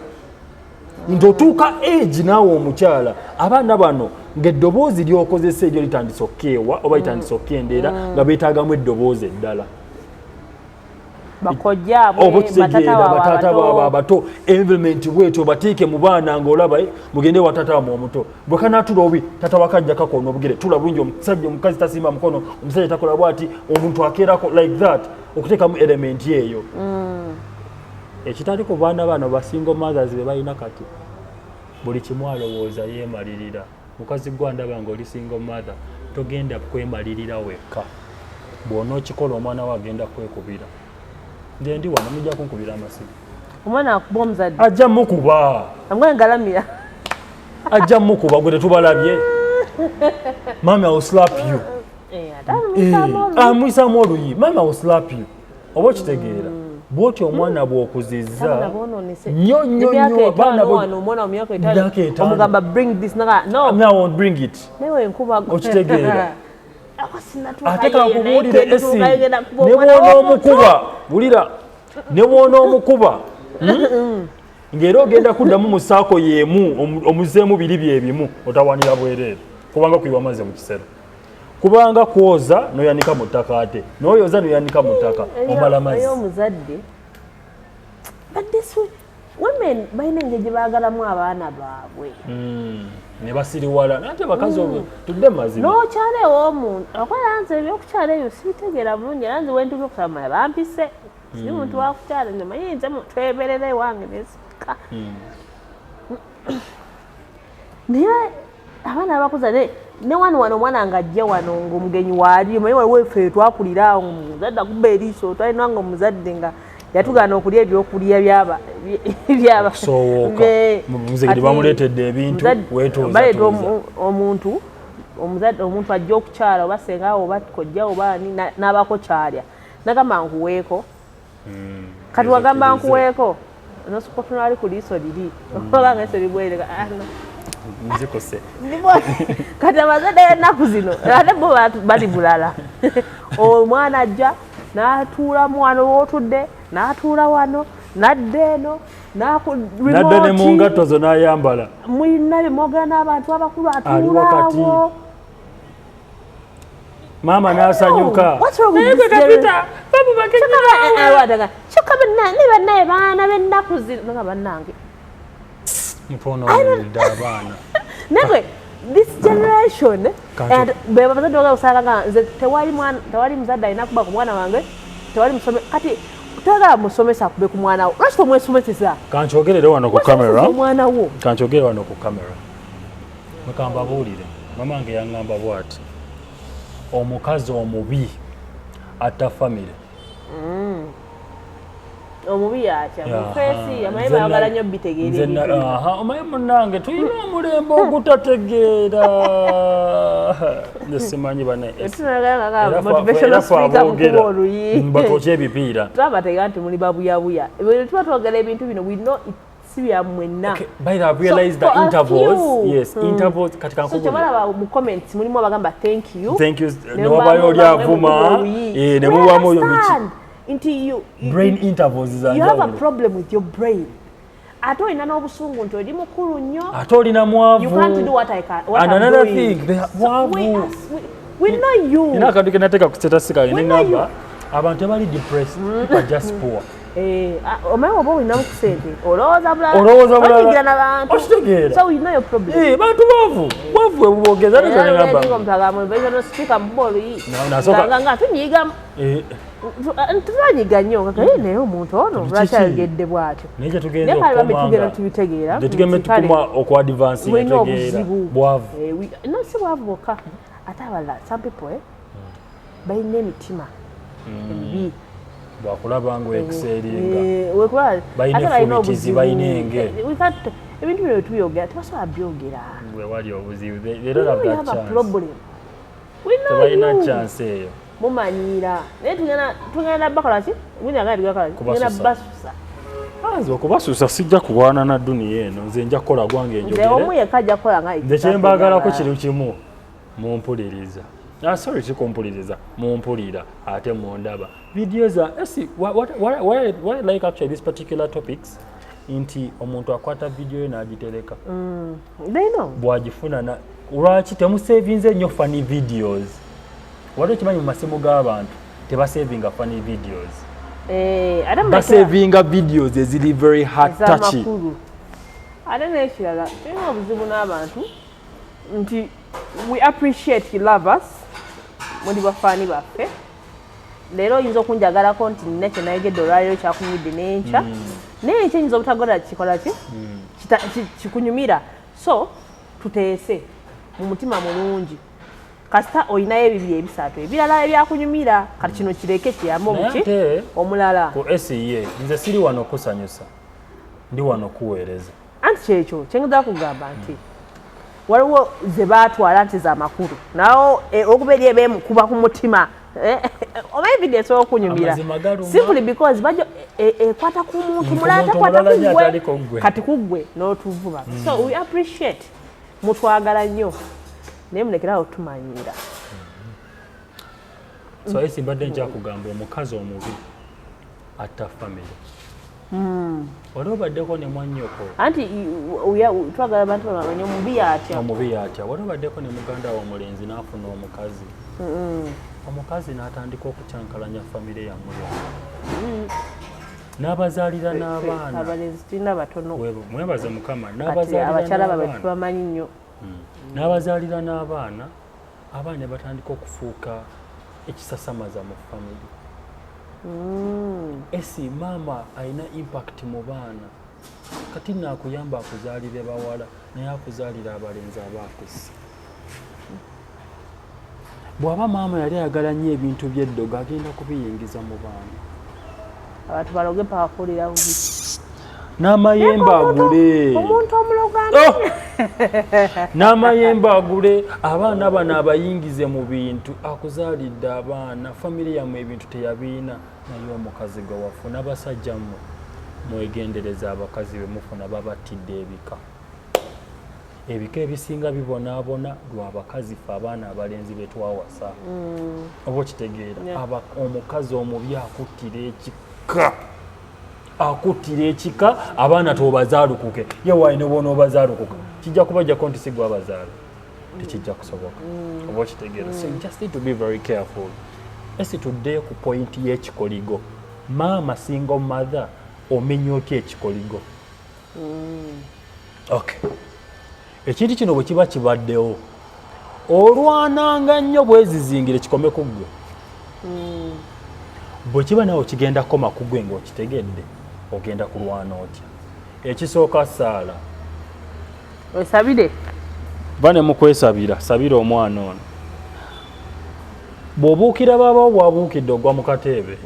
Speaker 2: Nti otuuka age naawe omukyala abaana bano ng'eddoboozi ly'okozesa eryo litandise okkeewa oba litandise okkendeera nga beetaagamu eddoboozi eddala. Bataata baabwe abato environment bwetyo bateeke mu baana ng'olaba mugende wa taata wamwe omuto bwe kanaatula obi taata wakajja kakoona obugere tula bulungi omusajja omukazi tasimba mukono omusajja takola bw'ati omuntu akeerako like that okuteekamu element eyo. Ekitali ku baana bano basingle mothers be balina kati buli kimu alowooza yeemalirira. Mukazi gwa ndaba ng'oli single mother togenda kwemalirira wekka. Bw'onookikola omwana we agenda kwekubira. Nze ndi wano mujja kunkubira amasimu.
Speaker 3: Omwana akuba omuzadde
Speaker 2: ajja mukuba
Speaker 3: amwengalamira
Speaker 2: ajja mukuba gwe tetubalabye. Mama will slap you. Amwisaamu oluyi mama will slap you. Oba okitegeera bw'otyo omwana bw'okuzizza nnyo abaana
Speaker 3: omwana omyaka etaano omugamba bring this no
Speaker 2: I won't bring it.
Speaker 3: Newe nkuba
Speaker 2: okitegeera ate kankubuulire esi ne bw'ona omukuba bulira ne bw'ona omukuba ng'era ogenda kuddamu mu saako y'emu omuzeemu biri byebimu otawanira bwereere kubanga kuyiwa mazze mu kiseera. Kubanga kwoza noyanika mu ttaka ate n'oyoza noyanika mu ttaka omala mazzi.
Speaker 3: Omuzadde but this women balina engeri gye baagalamu abaana baabwe
Speaker 2: ne basiriwala nate bakazi tudde mazima
Speaker 3: n'okyalewo omuntu akola nze ebyokukyala ebyo sibitegeera bulungi era nze wentuga okusaba bampise si muntu wakukyala nemanyi nze tweberera ewange nesika naye abaana abakuza ne wano omwana ng'ajja wano ng'omugenyi waali omanyi waliwo ffe twakulira awo omuzadde akuba eriiso twalina nga omuzadde nga yatugaana okulya ebyokulya
Speaker 2: byabamuzegere bamuleetedde ebintu
Speaker 3: baleeta omuntu ajja okukyala oba sengawo oba kojja oba ani n'abako kyalya nagamba nkuweeko kati wagamba nkuweeko nosooka otunula ali ku liiso liri oba nga liiso libwereka
Speaker 2: nzikose
Speaker 3: kati abazadde ennaku zino ate bo bali bulala omwana ajja n'atuulamu wano wootudde n'atuula wano nadda eno
Speaker 2: nadda ne mu ngatto zo n'ayambala
Speaker 3: mulina bimwogera n'abantu abakulu atuulaawo
Speaker 2: maama n'asanyuka
Speaker 3: kyokka ne bannaye baana b'ennaku zino nga bannange
Speaker 2: mutonoonedde abaana
Speaker 3: naye this generation bebazadde oga osanga nze tewali muzadde alina kuba ku mwana wange tewali musome kati Kutagala musomesa kube ku mwana wo. Lwaki tomwesomeseza?
Speaker 2: Kanchogerere wano ku camera.
Speaker 3: Omwana wo.
Speaker 2: Kanchogerere wano ku camera. Mukamba buulire. Mamange yangamba bwati. Omukazi omubi atta family.
Speaker 3: Omubi yatya. Mufeesi amayeba ayagala nnyo bitegeera.
Speaker 2: Omaye munnange tulina omulembe ogutategeera. Nesimanyi bane.
Speaker 3: Motivational speaker mukuba oluyi.
Speaker 2: Mbatoche ebipiira.
Speaker 3: Twabategeera nti muli babuyabuya. Ebyo tuba twogera ebintu bino we know si bya mwenna.
Speaker 2: By the way, realize the intervals. Yes, intervals katika
Speaker 3: nkubu. So kyabala mu comments mulimu abagamba thank you.
Speaker 2: Thank you. Nobayo oli avuma. Ne mubamu oyo michi.
Speaker 3: Into you
Speaker 2: brain intervals is
Speaker 3: you have a problem with your brain. Ato ina n'obusungu nti oli mukulu nnyo.
Speaker 2: Ato olina mwavu.
Speaker 3: You can't do what I can. What
Speaker 2: and
Speaker 3: I'm
Speaker 2: another
Speaker 3: doing.
Speaker 2: thing, mwavu.
Speaker 3: We know you.
Speaker 2: Ina akantu kenateka ku status ka ngamba abantu abali depressed, people are just poor.
Speaker 3: Omaye oba olina mu kusente olowooza
Speaker 2: bulala
Speaker 3: oyigira n'abantu
Speaker 2: okitegeera
Speaker 3: so we know your problem.
Speaker 2: Bantu baavu ebubogeza nekyo
Speaker 3: ngamba motivational speaker muboluyi
Speaker 2: nasoka
Speaker 3: nga tunyigamu tubanyiga nnyo naye omuntu ono lwaki ayogedde bw'atyo
Speaker 2: naye kyetugenda
Speaker 3: tubitegeera
Speaker 2: tetugenda tukuma okuadvance yategeera bwavu
Speaker 3: no si bwavu bwokka ate abalala some people balina emitima emibi
Speaker 2: bakulaba nga ekiseeringa balina efumitizi balina enge
Speaker 3: ebintu bino byetuyogera tebasobola byogera
Speaker 2: wewali obuzibu tebalina chance eyo
Speaker 3: mumanyira naye tugenda bakola ki tugenda basusa
Speaker 2: nze okubasusa sijja kulwana na duniya eno nze nja kukola gwange
Speaker 3: omu yekka ajja kukola nga
Speaker 2: nze kyembaagalako kiri kimu mumpuliriza sorry sikumpuliriza mumpulira ate mundaba videos what I like actually this particular topics nti omuntu akwata video n'agitereka bwagifuna lwaki temusavinze nnyo funny videos waliwo kimanyi mu masimu g'abantu tebasavinga funny videos basavinga videos eziri very hard touchy
Speaker 3: ate n'ekirala tulina obuzibu n'abantu nti we appreciate you love us muli bafaani baffe leero oyinza okunjagalako nti nina kye nayegedde olwaliro kyakunyumidde n'enkya naye ekyo oyinza obutagola kikola ki kikunyumira so tuteese mu mutima mulungi kasita olinayo ebibiri ebisatu ebirala ebyakunyumira kati kino kireke kiyamba omuki omulala
Speaker 2: ku SEA nze siri wano kusanyusa ndi wano kuweereza
Speaker 3: anti kyekyo kyengeza kugamba nti waliwo ze baatwala nti z'amakulu nawo okuba eri ebeemukuba ku mutima oba evidiyo esobola okunyumira simply because bajo ekwata ku muntu mulala takwata kuggwe kati kuggwe n'otuvuba so we appreciate mutwagala nnyo naye mulekerawo tumanyira
Speaker 2: so esi mbadde nkyakugamba omukazi omubi atta family waliwo baddeko ne mwannyoko
Speaker 3: anti twagala abantu bamanye
Speaker 2: omubi yatya waliwo baddeko ne muganda wa omulenzi n'afuna omukazi omukazi n'atandika okucyankalanya famire yammwe n'abazaalira n'abaana
Speaker 3: abalenzi tulina batono
Speaker 2: mwebaze mukama
Speaker 3: abakyala babe tubamanyi nnyo
Speaker 2: n'abazaalira n'abaana abaana ne batandika okufuuka ekisasamaza mu famire esi maama alina impact mu baana kati naakuyamba akuzaalire bawala naye akuzaalira abalenzi abaakusse bw'aba maama yali ayagala nnyo ebintu by'eddogo agenda kubiyingiza mu baana
Speaker 3: abantu baloge pakulira bubi
Speaker 2: n'amayembe agule
Speaker 3: omuntu omuloga
Speaker 2: n'amayembe agule abaana bano abayingize mu bintu akuzaalidde abaana famire yammwe ebintu teyabiina naye omukazi gwe wafuna basajja mmwe mwegendereza abakazi be mufuna babattidde ebika ebisinga bibonaabona lw'abakazi ffe abaana abalenzi be twawasa oba okitegeera omukazi omubi akuttira ekika abaana tobazaalukuke ye waine bonaobazaalukuka kijja kubajjako nti si gwe abazaala tekijja kusoboka oba okitegeera so you just need to be very careful esi tuddeyo ku pointi y'ekikoligo maama single mother omenya otya ekikoligo okay ekintu kino bwe kiba kibaddewo olwananga nnyo bwezizingire kikome ku ggwe bwe kiba nawe kigenda koma ku gwe ng'okitegedde ogenda kulwana otya. Ekisooka saala
Speaker 3: Wesabire
Speaker 2: bane mukwesabira sabira omwana ono bw'obuukira baba bwabuukidde ogwa mu kateebe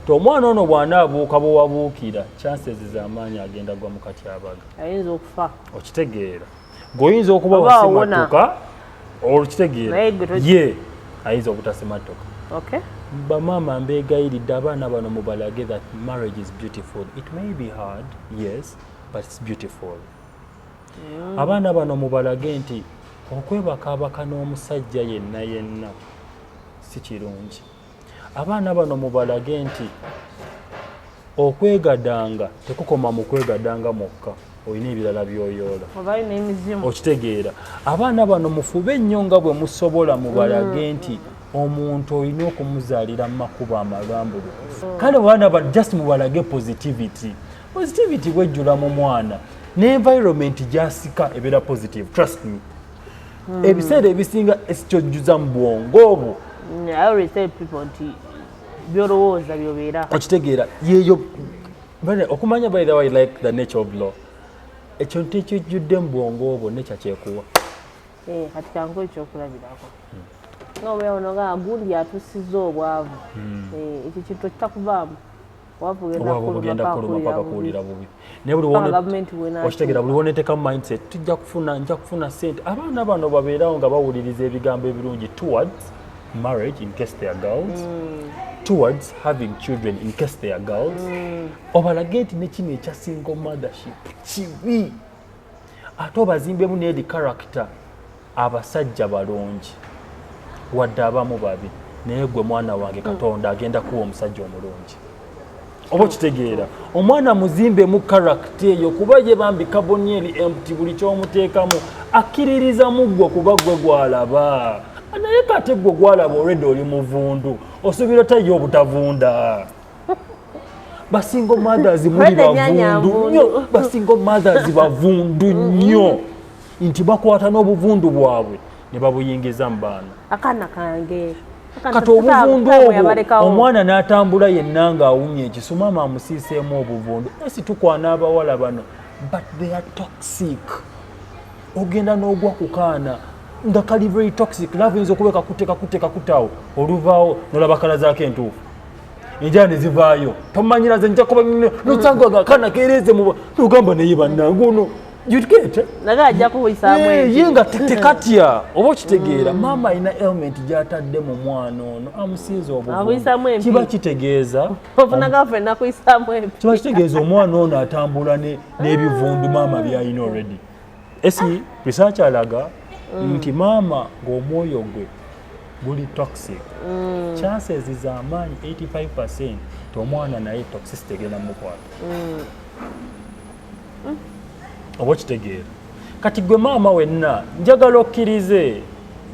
Speaker 2: omwana ono bw'anaabuuka bwe wabuukira chances z'amaanyi agenda gwa mu katyabaga
Speaker 3: ayinza okufa
Speaker 2: okitegeera ng'oyinza okuba wasimattuka okitegeera ye ayinza obutasimattuka. Bamaama mbeegayiridde abaana bano mubalage that marriage is beautiful. It may be hard, yes, but it's beautiful. Abaana bano mubalage nti okwebakaabaka n'omusajja yenna si kirungi. Abaana bano mubalage nti okwegadanga tekukoma mu kwegadanga mokka, olina ebirala by'oyoola okitegeera. Abaana bano mufube ennyo nga bwe musobola mubalage nti omuntu olina okumuzaalira mu makubo amalambulukufu. Kale abaana bano just mubalage positivity bwejjula mu mwana n'environment gy'asika ebeera positive, trust me. Ebiseera ebisinga esikyojjuza mu bwongo obwo
Speaker 3: I always tell people nti byolowooza byobeera
Speaker 2: okitegeera yeeyo. Okumanya by the way like the nature of law ekyo nti ekijjudde mu bwongo obwo nekya kyekuwa
Speaker 3: kati kangu ekyokulabirako nga weonoga gundi atusiza obwavu ekyo kintu kitakuvaamu
Speaker 2: wabugenda kuluma paka kuwulira bubi naye okitegeera buli woneteeka mu mindset nja kufuna sente. Abaana bano babeerawo nga bawuliriza ebigambo ebirungi towards marriage in case they are girls, towards having children in case they are girls. Obalage nti nekino ekya single mothership kibi ate obazimbemu n'edi character abasajja balungi wadde abamu babi naye gwe mwana wange Katonda agenda kuwa omusajja omulungi. Oba kitegeera omwana muzimbe mu character eyo kuba ye bambi kabonyeri empty buli kyomuteekamu akkiririza muggwe kuba gwe gwalaba naye kate gwe gwalaba already oli muvundu osuubira tayo obutavunda. Basingo mothers muli bavundu nnyo, basingo mothers bavundu nnyo nti bakwata n'obuvundu bwabwe ne babuyingiza mu baana.
Speaker 3: Akaana kange
Speaker 2: kati obuvundu obwo omwana n'atambula yenna ng'awumya ekisu maama amusiiseemu obuvundu. Esi tukwana abawala bano but they are toxic. Ogenda n'ogwa ku kaana nga kali very toxic. Love yinza okubeeka kuteeka kutaawo oluvaawo n'olaba kala zaako entuufu enjala ne zivaayo tomanyira ze nja kuba nosanga akaana keereze mu nogamba naye bannange ono ye nga tekatya oba okitegeera maama alina element gy'atadde mu mwana ono amusinza obuvundu. Kiba kitegeeza omwana ono atambula n'ebivundu maama byalina already. Esi research alaga nti maama ng'omwoyo gwe guli toxic chances z'amaanyi 85% omwana naye toxicity egenda mukwata. Oba kitegeera kati gwe maama wenna njagala okkirize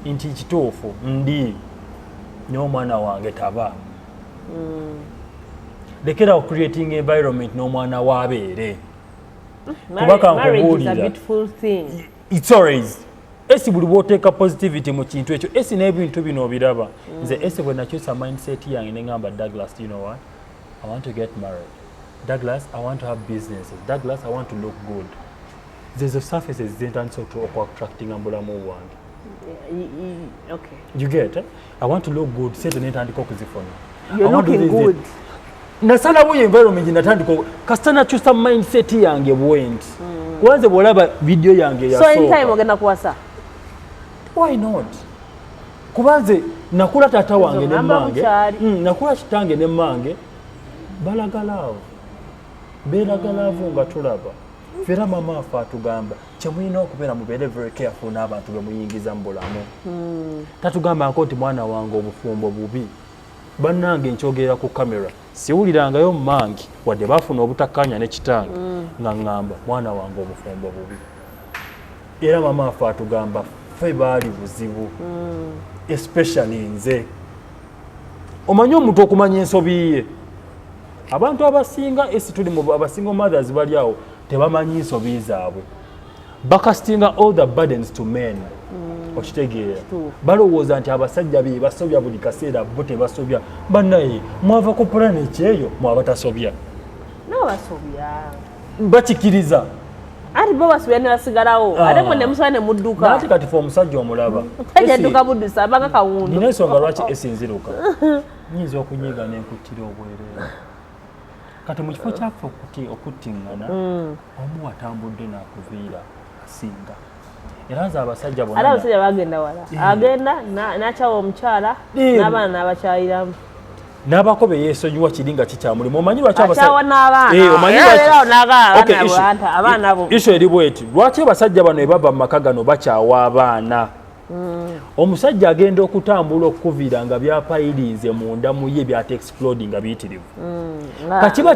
Speaker 2: nti kituufu ndi n'omwana wange taba lekera creating environment n'omwana waabeere kuba kankubuulira it's always esi buli bw'oteeka positivity mu kintu ekyo esi n'ebintu bino obiraba. Nze esi bwe nakyusa mindset yange ne ngamba Douglas, you know what, I want to get married. Douglas, I want to have businesses. Douglas, I want to look good. There's a surfaces zentandisa attracting ambulamu wange.
Speaker 3: Okay.
Speaker 2: You get it? I want to look good. Sente netandika okuzifuna.
Speaker 3: You're looking good.
Speaker 2: Nasalawo environment natandika kasita nakyusa mindset yange bwenti. Kubanze bw'olaba video yange yasooka.
Speaker 3: So anytime ogenda kuwasa?
Speaker 2: Why not? Kubanze nakula taata wange ne mmange. Nakula kitange ne mmange. Balagalaawo. Beeragalaavu nga tulaba. Fera mama afa atugamba kyemulina okubeera mubeere very careful n'abantu be muyingiza mu bulamu. Tatugamba nti mwana wange obufumbo bubi. Bannange nkyogera ku kamera. Siwulirangayo mmange wadde bafuna obutakkaanya ne kitange nga ŋŋamba mwana wange obufumbo bubi. Era mama afa atugamba ffe baali buzibu. Especially nze. Omanyi omuntu okumanya ensobi ye. Abantu abasinga esi tuli mu abasingle mothers bali awo tebamanyi nsobi zaabwe. bakastinga all the burdens to men. Okitegeera balowooza nti abasajja be basobya buli kaseera bo tebasobya bannaye mwava ku planet eyo mwaba tasobya
Speaker 3: n'abasobya
Speaker 2: bakikiriza
Speaker 3: ati bo basobya ne basigalawo ate mwe ne musala ne mudduka
Speaker 2: ate kati fe omusajja omulaba
Speaker 3: tajadduka buddusa abanga kawundu
Speaker 2: nina ensonga lwaki esinziruka nyinza okunyiiga n'enkuttira obwereere kati mu kifo kyaffe okuttiŋŋana omu watambudde n'akuviira asinga era nze abasajja bonna
Speaker 3: abasajja bagenda wala agenda n'akyawa omukyala n'abaana n'abakyaliramu n'abakobe
Speaker 2: yeesonyiwa kiri nga kikyamulimu omanyi lwaki
Speaker 3: akyawa n'abaana abo
Speaker 2: iso eri bweti lwaki abasajja bano ebava mu maka gano bakyawa abaana omusajja agenda okutambula okukuviira nga byapayirize munda mu ye byate exploding nga biyitirivu kakiba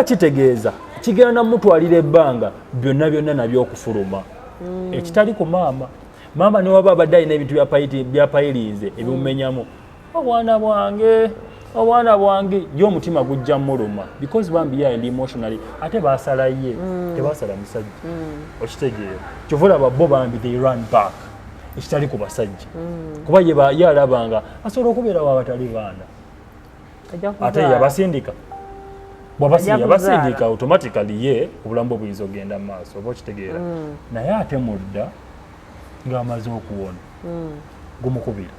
Speaker 2: kitegeeza kigenda namutwalira ebbanga byonna nabyokufuluma ekitali ku maama ne waba abadde alina ebintu byapayirize ebimumenyamu obwana bwange y'omutima gujja muluma because bambi yaye ndi emotionally ate basala ye tebasala musajja okitegeera kyovulaba bo bambi they run back ekitali ku basajja kuba ye alabanga asobola okubeerawo abatali baana ate yabasindika bwabasindika automatically ye obulamu bwe buyinza okugenda mu maaso oba okitegeera naye ate mudda ng'amaze okuwona gumukubira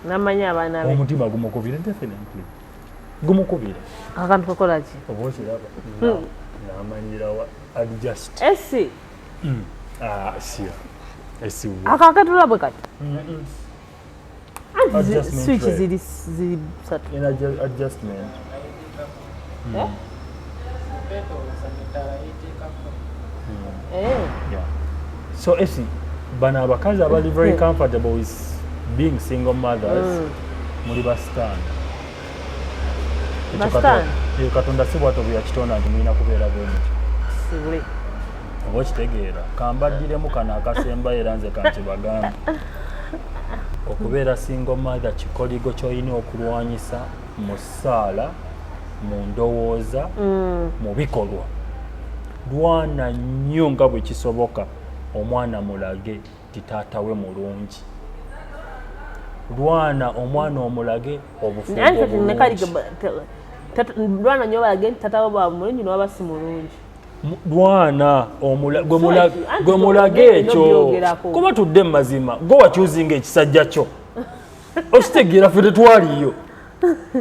Speaker 3: namanya abaana be
Speaker 2: omutima gumukubira definitely gumukubira
Speaker 3: akantu kakola ki
Speaker 2: oba okiraba n'amanyira adjust esi
Speaker 3: akakatula bwe kati switch ziri satu
Speaker 2: adjustment so esi bano abakazi abali very comfortable with being single mothers muli basitanda katonda si bwato bwe yakitonda nti mulina kubeera bwemuti oba okitegeera kambaddiremu kano akasemba era nze kankibagambe okubeera single mother kikoligo ky'olina okulwanyisa mu ssaala mu ndowooza mu bikolwa lwana nnyo nga bwe kisoboka omwana mulage ti taata we mulungi lwana omwana omulage
Speaker 3: lwana nnyo balage nti taata we bwa mulungi n'oba si mulungi
Speaker 2: lwana gwe mulage ekyo kuba tudde mu mazima gwe wakyuzinga ekisajja kyo okitegeera ffe tetwaliyo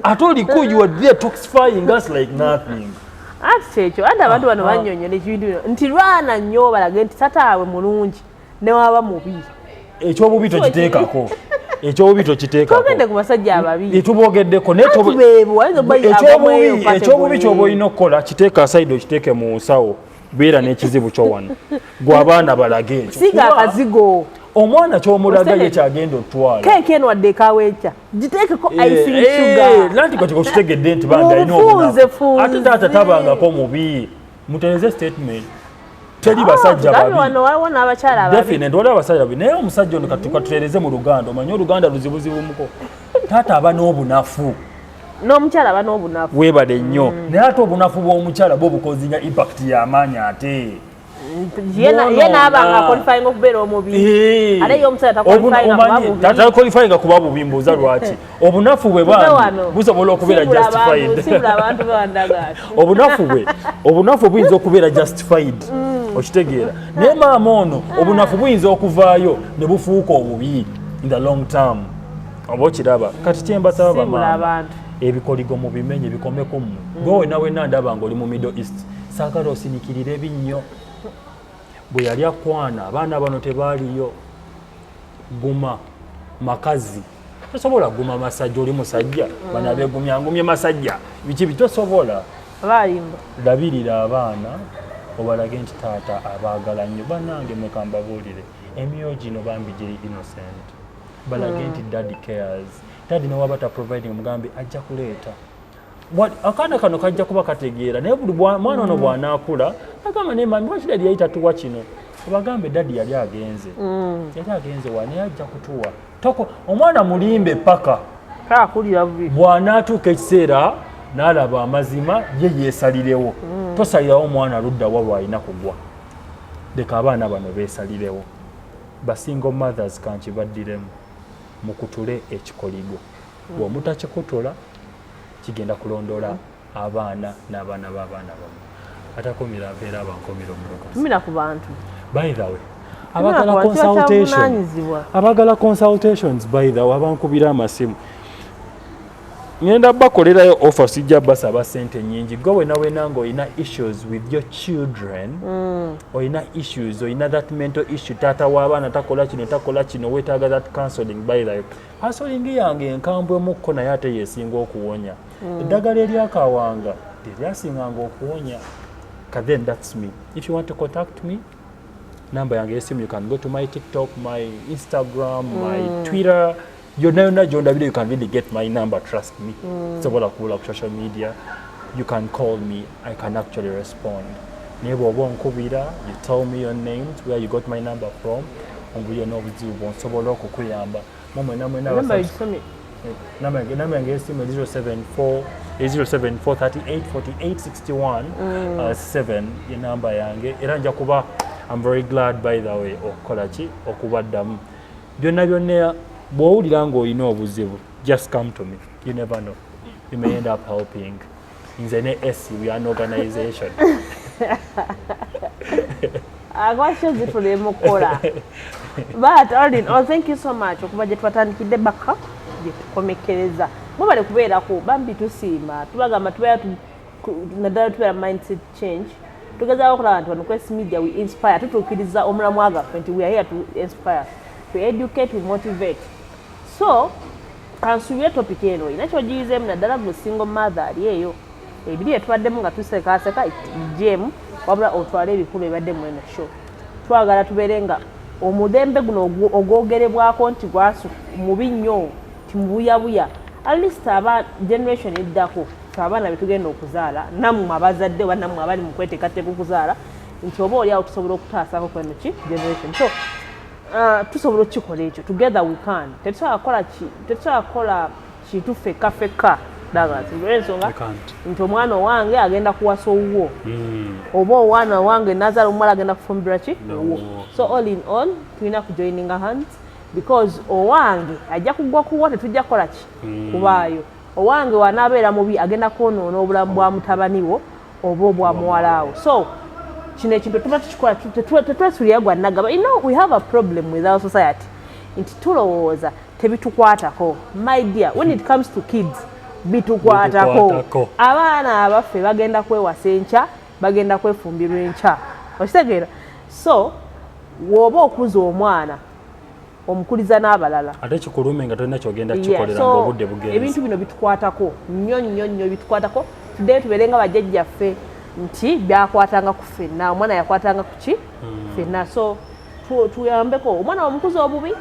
Speaker 2: ate oliko you are there toxifying us like nothing
Speaker 3: ati kyekyo ate abantu bano bannyonnyola ekintu nti lwana nnyo balage nti taataawe mulungi newaba mubi
Speaker 2: ekyobubi tokiteekako ekyobubi tokiteekako
Speaker 3: togende ku basajja ababi
Speaker 2: etuboogeddeko ekyobubi kyoba olina okukola kiteeka aside okiteeke mu nsawo beera n'ekizibu kyo wano gwe abaana balage ekyo
Speaker 3: siga akazigo
Speaker 2: omwana kyomulaga ye kyagenda otwala
Speaker 3: keeke eno wadde ekaweekya giteekeko icing sugar
Speaker 2: nanti kati okitegedde nti banga alina obunafu ate taata tabangako mubi mutereze statement teri basajja babi
Speaker 3: waliwo n'abakyala
Speaker 2: definite waliwo abasajja babi naye omusajja ono katututereze mu luganda omanye oluganda luzibuzibumuko taata aba n'obunafu
Speaker 3: n'omukyala aba n'obunafu
Speaker 2: weebale nnyo naye ate obunafu bw'omukyala bwo bukozinga impact y'amaanyi ate
Speaker 3: ye n'abanga akwalifyinga okubeera omubi ate ye omusajja
Speaker 2: takwalifyinga kuba bubi mbuuza lwaki obunafu bwe bandi busobola okubeera justified obunafu buyinza okubeera justified okitegeera naye maama ono obunafu buyinza okuvaayo ne bufuuka obubi in the long term oba okiraba kati kyembasaba bamaama ebikoligo mu bimenye bikomeko mmwe gwe wena ndaba nga oli mu Middle East saagala osinikirire binnyo bwe yali akwana abaana bano tebaaliyo guma makazi tosobola guma masajja oli musajja bano abegumyangumye masajja biki bitosobola labirira abaana obalage nti taata abaagala nnyo bannange mweka mbabuulire emyoyo gino bambi giri innocent balage nti daddy cares daddy newaba taproviding omugambe ajja kuleeta akaana kano kajja kuba kategeera naye buli mwana ono bw'anaakula agamba naye mami lwaki daddy yayita tuwa kino obagambe daddy yali agenze wa naye ajja kutuwa omwana mulimbe paka bw'anaatuuka ekiseera n'alaba amazima ye yeesalirewo tosalirawo omwana ludda wa lwalina kugwa leka abaana bano beesalirewo basingle mothers kankibaddiremu mukutule ekikoligo bw'omutakikutula kigenda kulondola abaana n'abaana b'abaana bamu atakumira mpeera abankomiro mulokasi
Speaker 3: tumira ku bantu
Speaker 2: by the way abagala consultations by the way abankubira amasimu ngenda bakolerayo offer sijja basaba sente nyingi go wena ng'olina issues with your children olina issues olina that mental issue taata w'abaana takola kino weetaaga that counseling by the way counseling yange enkambwemukko naye ate yeesinga okuwonya eddagala eryakawanga teryasinganga okuwonya then that's me. If you want to contact me, number yange yesimu, you can go to my TikTok, my Instagram, my Twitter. You can really get my number, trust me. It's about a cool up social media. You can call me, I can actually respond. You tell me your names, where you got my number from, and we know with you. Number is 074 38 48 61 7 your number yange era nja kuba I'm very glad by the way okukola ki okubaddamu byonna bw'owulira ng'olina obuzibu just come to me, you never know, you may end up helping. Nze ne SC, we are an organization.
Speaker 3: Agwasho zitule mukola. But all in all, thank you so much okuba gye twatandikidde baka gye tukomekereza mubale kubeerako bambi tusiima tubagamba naddala tubeera mindset change tugezaako okulaba nti wano Quest Media we inspire tutuukiriza omulamwa gaffe nti we are here to inspire, to educate, to motivate. So kansuubire topic eno olina kyogiyizeemu naddala mu single mother ali eyo ebiri etwaddemu nga tusekaaseka ijjeemu wabula otwale ebikulu ebadde mu eno show. Twagala tubeere nga omudembe guno ogwogerebwako nti gwasu mubi nnyo timubuyabuya at least aba generation eddako abaana betugenda okuzaala nammwe abazadde bannammwe abali mu kweteekateeka okuzaala nti oba oli awo tusobola okutaasako kweno ki generation. So tusobola okukikola ekyo together we can. Tetusobola kintu feka ensonga nti omwana owange agenda kuwasa owuwo oba omwana owange nazaala omuwala agenda kufumbirwa ki owuwo. So all in all tulina kujoininga hands because owange ajja kugwa kuwa tetujja kukola ki kubaayo. Owange wanaabeera mubi agenda kwonoona obulamu bwa mutabaniwo oba obwa muwalaawo. So kino ekintu tuba tukikola tetwesulira gwa nagaba. You know, we have a problem with our society nti tulowooza tebitukwatako. My dear, when it comes to kids bitukwatako. Abaana abaffe bagenda kwewasa enkya bagenda kwefumbirwa enkya okitegeera. So woba okuza omwana omukuliza n'abalala
Speaker 2: ate kikulume nga tolina kyogenda kikolera ng'obudde bugenzi.
Speaker 3: Ebintu bino bitukwatako nnyo bitukwatako. Tudde tubeere nga bajjajjaffe nti byakwatanga ku ffenna, omwana yakwatanga ku ki ffenna. So tuyambeko omwana omukuza obubi,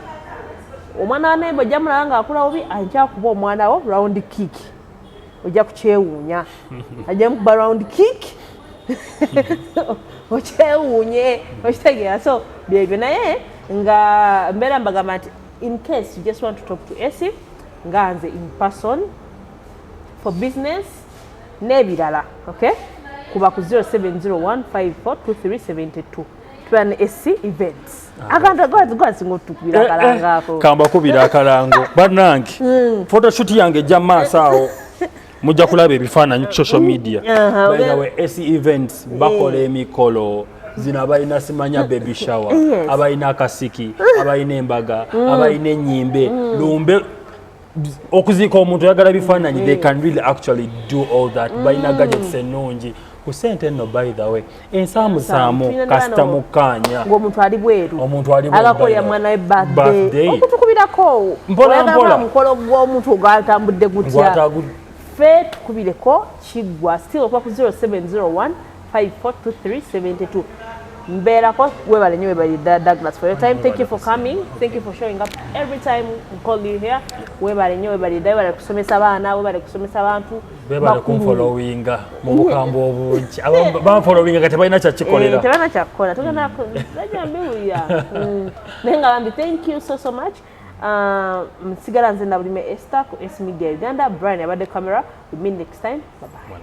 Speaker 3: omwana anembe ojja mulaba ng'akula bubi ankyakuba omwana wo round kick ojja kukyewuunya ajja mukuba round kick okyewuunye okitegeera. So byebyo naye nga mbeera mbagamba nti in case you just want to talk to Essie nga nze in person for business n'ebirala, okay, kuba ku 0701542372 tuba ne Essie events. Akantu gwasinga otukubira akalango ako
Speaker 2: kamba kubira akalango bannange photoshoot yange ejja maaso awo mujja kulaba ebifaananyi ku social media. By the way, Essie events bakola emikolo zino abalina simanya baby shower, abalina akasiki, abalina embaga, abalina ennyimbe, lumbe okuziika omuntu yagala bifaananyi. They can really actually do all that. Balina gadgets ennungi ku sente nno. By the way, ensaamusaamu kasita mukkaanya
Speaker 3: ng'omuntu ali bweru agakolera mwana we birthday okutukubirako mpola mukolo gw'omuntu ogwatambudde gutya ffe tukubireko kiggwa still okuba ku 0701542372. Mbeerako webale nnyo webale Douglas for your time. Thank you for coming, thank you for showing up every time we call you here. Webale nnyo webale kusomesa abaana, webale kusomesa abantu,
Speaker 2: webale kumfollowinga mu bukambo obungi. Bamfollowinga kati balina kyakikolera
Speaker 3: tebalina kyakukola tugenda lajja mbiwulira naye nga bambi thank you so much. Nsigala nze Nabulime Esther ku S Media Uganda. Brian abadde camera. We meet next time. Bye bye.